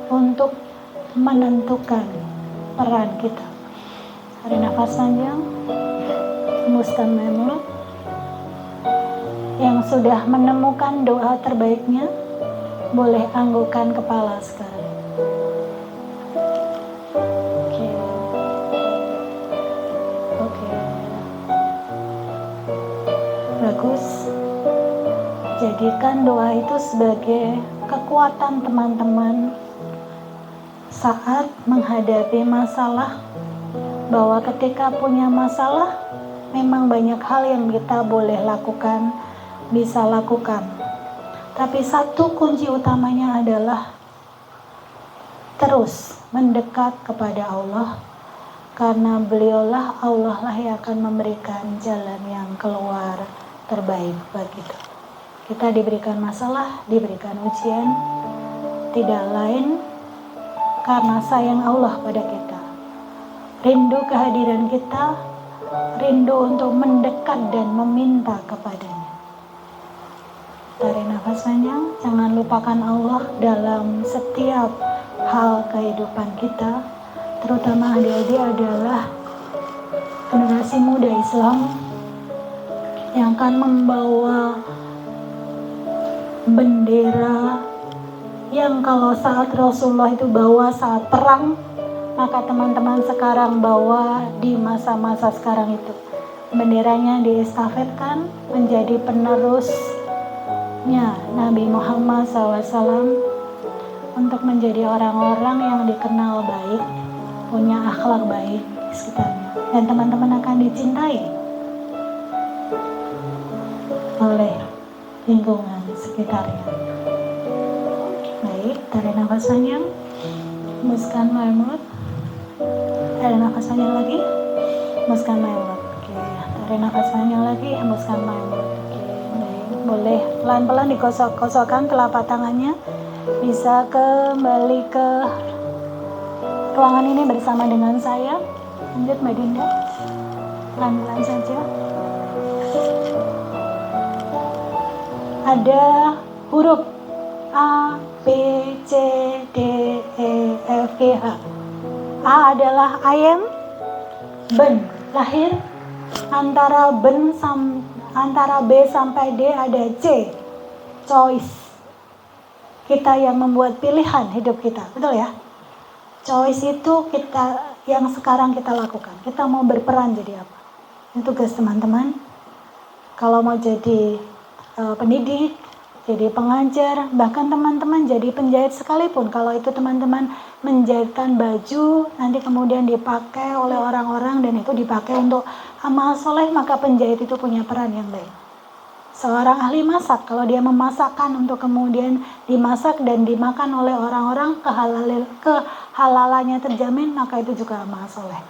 untuk menentukan peran kita. Tarik nafas panjang, hembuskan mulut. Yang sudah menemukan doa terbaiknya, boleh anggukkan kepala sekarang. Oke. Bagus. Jadikan doa itu sebagai kekuatan teman-teman saat menghadapi masalah, bahwa ketika punya masalah memang banyak hal yang kita boleh lakukan, bisa lakukan. Tapi satu kunci utamanya adalah terus mendekat kepada Allah, karena beliaulah, Allah lah yang akan memberikan jalan yang keluar terbaik bagi kita. Kita diberikan masalah, diberikan ujian, tidak lain karena sayang Allah pada kita. Rindu kehadiran kita, rindu untuk mendekat dan meminta kepadanya. Tarik nafas panjang, jangan lupakan Allah dalam setiap hal kehidupan kita, terutama adik-adik adalah generasi muda Islam yang akan membawa bendera yang kalau saat Rasulullah itu bawa saat perang, maka teman-teman sekarang bawa di masa-masa sekarang itu. Benderanya diestafetkan menjadi penerusnya Nabi Muhammad SAW untuk menjadi orang-orang yang dikenal baik, punya akhlak baik di sekitarnya, dan teman-teman akan dicintai oleh lingkungan sekitarnya. Baik, tarik nafas panjang, hembuskan mulut. Tarik nafas panjang lagi, hembuskan mulut. Oke, tarik nafas panjang lagi, hembuskan mulut. Oke, baik. Boleh pelan-pelan dikosok-kosokkan telapak tangannya. Bisa kembali ke ruangan ini bersama dengan saya. Lanjut Mbak Dinda, pelan-pelan saja. Ada huruf A, B, C, D, E, F, G, H. A adalah ayam, ben, lahir. Antara B sampai D ada C, choice. kita yang membuat pilihan hidup kita, betul ya? Choice itu kita yang sekarang kita lakukan. Kita mau berperan jadi apa? Itu tugas teman-teman. Kalau mau jadi pendidik, jadi pengajar, bahkan teman-teman jadi penjahit sekalipun, kalau itu teman-teman menjahitkan baju, nanti kemudian dipakai oleh orang-orang dan itu dipakai untuk amal soleh, maka penjahit itu punya peran yang baik. Seorang ahli masak, kalau dia memasakkan untuk kemudian dimasak dan dimakan oleh orang-orang, kehalalannya terjamin, maka itu juga amal soleh.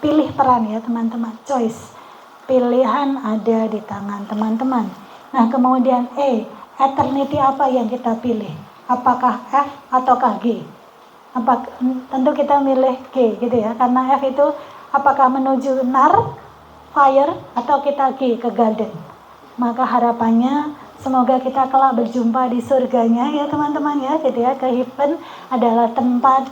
Pilih peran ya teman-teman, choice. Pilihan ada di tangan teman-teman. Nah kemudian eternity apa yang kita pilih? Apakah F ataukah G? Tentu kita milih G gitu ya, karena F itu apakah menuju nar, fire, atau kita G ke garden. Maka harapannya semoga kita kelak berjumpa di surganya ya teman-teman ya, gitu ya. Ke heaven adalah tempat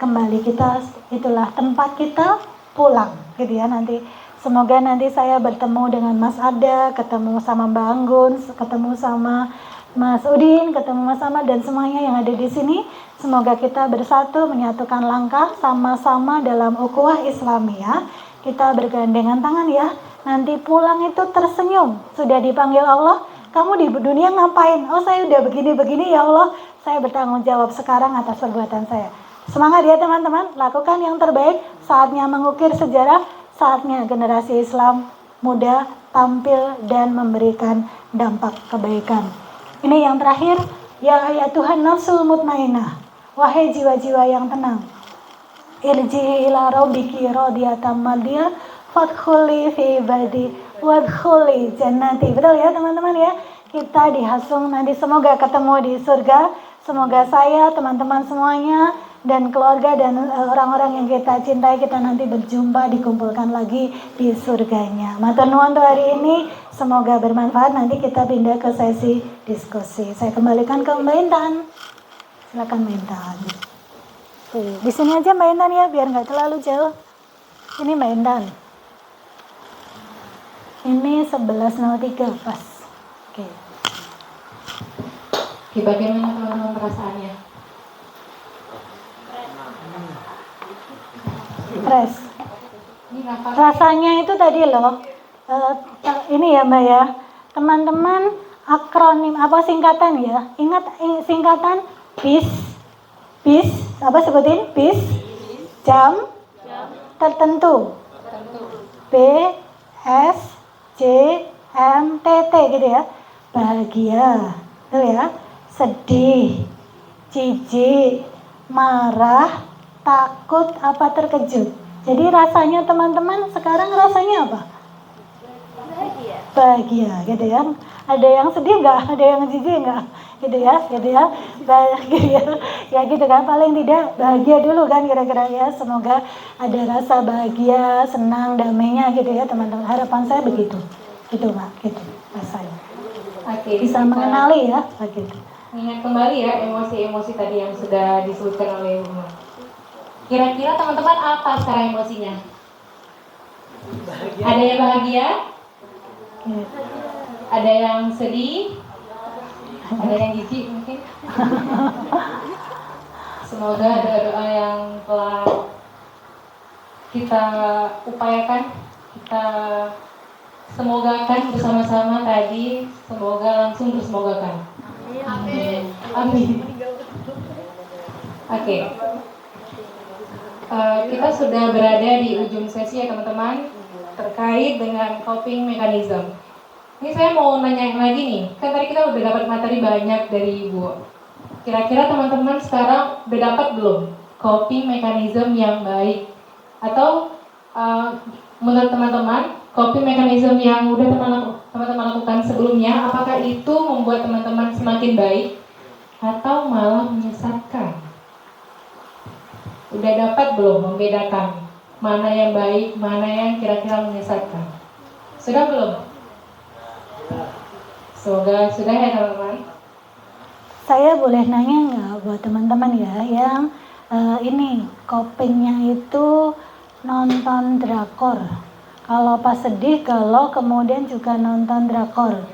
kembali kita, itulah tempat kita pulang gitu ya. Nanti semoga nanti saya bertemu dengan Mas Ada, ketemu sama Mbak Anggun, ketemu sama Mas Udin, ketemu Mas Ahmad dan semuanya yang ada di sini. Semoga kita bersatu menyatukan langkah sama-sama dalam ukhuwah Islamiyah. Kita bergandengan tangan ya. Nanti pulang itu tersenyum. Sudah dipanggil Allah, kamu di dunia ngapain? Oh saya udah begini-begini ya Allah. Saya bertanggung jawab sekarang atas perbuatan saya. Semangat ya teman-teman, lakukan yang terbaik. Saatnya mengukir sejarah, saatnya generasi Islam muda tampil dan memberikan dampak kebaikan. Ini yang terakhir, ya Tuhan nafsul mutmainah. Wahai jiwa-jiwa yang tenang. Irji'i ila rabbiki radiyatan mardiyah fadkhuli fi ibadi wadkhuli jannati. Betul ya teman-teman ya? Kita dihasung nanti semoga ketemu di surga. Semoga saya, teman-teman semuanya dan keluarga dan orang-orang yang kita cintai, kita nanti berjumpa, dikumpulkan lagi di surganya. Matur nuwun untuk hari ini, semoga bermanfaat. Nanti kita pindah ke sesi diskusi. Saya kembalikan ke Mbak Intan. Silakan Mbak Intan. Di sini aja Mbak Intan ya, biar nggak terlalu jauh. Ini Mbak Intan. Ini 11.03 pas. Oke. Bagaimana teman-teman perasaannya? Fresh. Rasanya itu tadi loh. Ini ya Mbak ya. Teman-teman akronim apa singkatan ya? Ingat singkatan BIS. BIS apa sebutin? BIS. Jam tertentu. B S J M T T gitu ya. Bahagia, tuh ya. Sedih, jijik, marah, takut, apa terkejut. Jadi rasanya teman-teman sekarang rasanya apa? Bahagia gitu ya. Ada yang sedih nggak? Ada yang jijik nggak? Gitu ya. Bahagia ya gitu kan, paling tidak bahagia dulu kan kira-kira ya. Semoga ada rasa bahagia, senang, damainya gitu ya teman-teman. Harapan saya begitu. Gitu Mbak, gitu rasanya. Oke, Bisa mengenali ya begitu. Ingat kembali ya emosi-emosi tadi yang sudah disebutkan oleh Ibu. Kira-kira teman-teman apa sekarang emosinya? Ada yang bahagia? Ada yang sedih? Ada yang jijik mungkin? Semoga doa-doa yang telah kita upayakan, kita semogakan bersama-sama tadi, semoga langsung tersemogakan. Amin. Oke. Kita sudah berada di ujung sesi ya teman-teman, terkait dengan coping mechanism. Ini saya mau nanya lagi nih, kan tadi kita udah dapat materi banyak dari Ibu. Kira-kira teman-teman sekarang udah dapat belum coping mechanism yang baik? Atau menurut teman-teman, coping mechanism yang udah teman-teman lakukan sebelumnya, apakah itu membuat teman-teman semakin baik atau malah menyesatkan? Udah dapat belum membedakan mana yang baik, mana yang kira-kira menyesatkan? Sudah belum? Semoga sudah ya teman-teman. Saya boleh nanya nggak buat teman-teman ya yang ini copingnya itu nonton drakor. Kalau pas sedih, kalau kemudian juga nonton drakor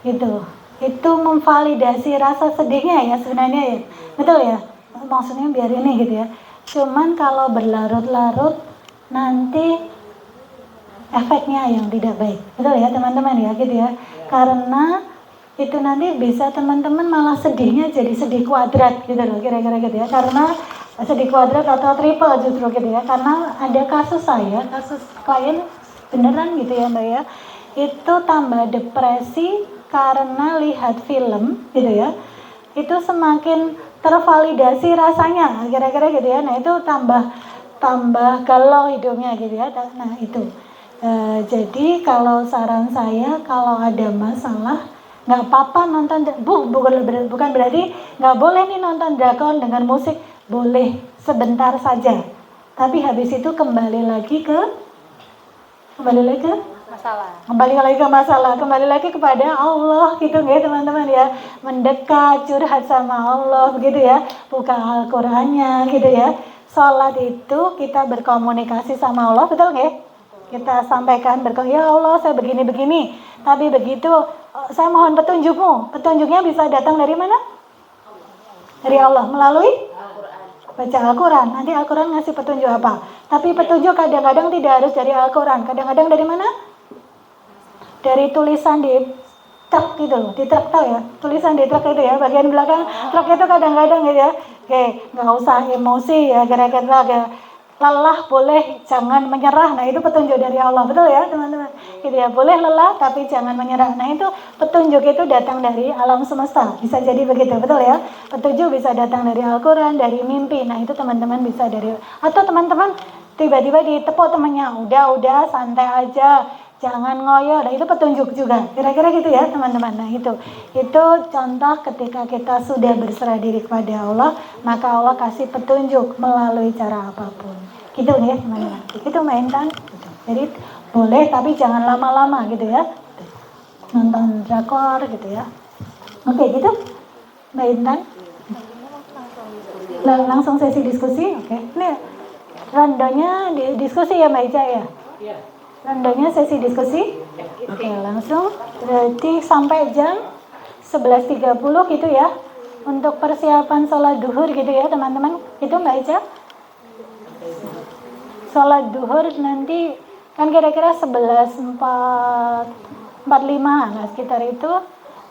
gitu. itu memvalidasi rasa sedihnya ya sebenarnya ya, betul ya, maksudnya biar ini gitu ya. Cuman kalau berlarut-larut nanti efeknya yang tidak baik, betul ya teman-teman ya gitu ya, karena itu nanti bisa teman-teman malah sedihnya jadi sedih kuadrat gitu loh, kira-kira gitu ya, karena sedih kuadrat atau triple justru gitu ya, karena ada kasus klien beneran gitu ya Mbak ya, itu tambah depresi karena lihat film gitu ya, itu semakin tervalidasi rasanya kira-kira gitu ya, nah itu tambah galau hidupnya gitu ya, nah itu jadi kalau saran saya kalau ada masalah nggak apa-apa nonton, bukan berarti nggak boleh nih nonton drakor dengan musik, boleh sebentar saja, tapi habis itu kembali lagi ke masalah, kembali lagi kepada Allah gitu ya teman-teman ya, mendekat, curhat sama Allah begitu ya, buka Al-Qur'annya gitu ya. Sholat itu kita berkomunikasi sama Allah, betul nggak? Kita sampaikan ya Allah saya begini-begini, tapi begitu saya mohon petunjuknya bisa datang dari mana? Dari Allah melalui baca Al-Quran. Nanti Al-Quran ngasih petunjuk apa, tapi petunjuk kadang-kadang tidak harus dari Al-Quran, kadang-kadang dari mana? Dari tulisan di truk gitu loh, di truk tahu ya, tulisan di truk itu ya, bagian belakang truk itu kadang-kadang gitu ya. Oke, nggak usah emosi ya, kira-kira lelah boleh, jangan menyerah. Nah itu petunjuk dari Allah, betul ya teman-teman gitu ya, boleh lelah tapi jangan menyerah. Nah itu petunjuk itu datang dari alam semesta, bisa jadi begitu, betul ya. Petunjuk bisa datang dari Al-Quran, dari mimpi. Nah itu teman-teman bisa dari, atau teman-teman tiba-tiba ditepuk temannya, udah santai aja, jangan ngoyo. Nah itu petunjuk juga, kira-kira gitu ya teman-teman. Nah itu contoh ketika kita sudah berserah diri kepada Allah, maka Allah kasih petunjuk melalui cara apapun gitu ya teman-teman. Itu mainkan gitu. Jadi boleh tapi jangan lama-lama gitu ya, nonton drakor gitu ya. Oke gitu Mbak Intan, langsung sesi diskusi. Oke, ini randonya diskusi ya Mbak Ica ya. Randonya sesi diskusi. Oke, langsung berarti sampai jam 11.30 gitu ya, untuk persiapan sholat duhur gitu ya teman-teman. Itu Mbak Ica, sholat duhur nanti kan kira-kira 11.45 nah sekitar itu,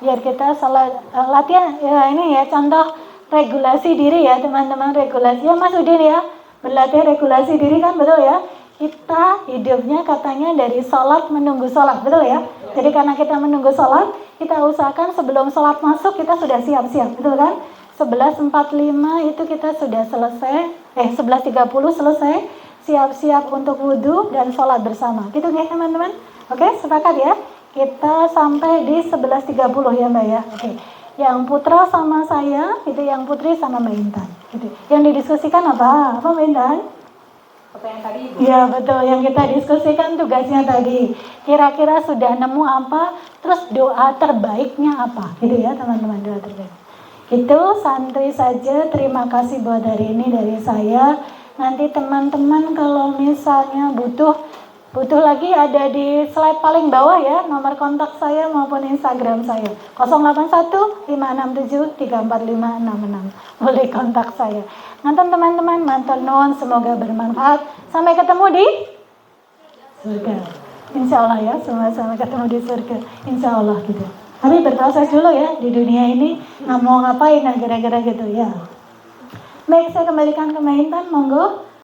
biar kita sholat latihan ya, ini ya contoh regulasi diri ya teman-teman, regulasi ya Mas Udin ya, berlatih regulasi diri kan, betul ya. Kita hidupnya katanya dari sholat menunggu sholat, betul ya. Jadi karena kita menunggu sholat, kita usahakan sebelum sholat masuk kita sudah siap-siap, betul kan. 11.45 itu kita sudah selesai, 11.30 selesai, siap-siap untuk wudhu dan sholat bersama, gitu ya teman-teman. Oke, sepakat ya. Kita sampai di 11.30 ya Mbak ya. Oke. Yang Putra sama saya, itu yang Putri sama Mbak Intan. Gitu. Yang didiskusikan apa? Apa Mbak Intan? Pertanyaan tadi Ibu. Ya betul, yang kita diskusikan tugasnya tadi. Kira-kira sudah nemu apa, terus doa terbaiknya apa, gitu ya teman-teman, doa terbaik. Itu santri saja, terima kasih buat hari ini dari saya. Nanti teman-teman kalau misalnya butuh lagi ada di slide paling bawah ya, nomor kontak saya maupun Instagram saya 081-567-34566, boleh kontak saya. Nonton teman-teman, matur nuwun, semoga bermanfaat. Sampai ketemu di surga, insya Allah ya, sama-sama ketemu di surga, insya Allah gitu. Tapi berproses dulu ya di dunia ini, nggak mau ngapain, nah gara-gara gitu ya. Baik, saya kembalikan ke Mbak Intan, monggo.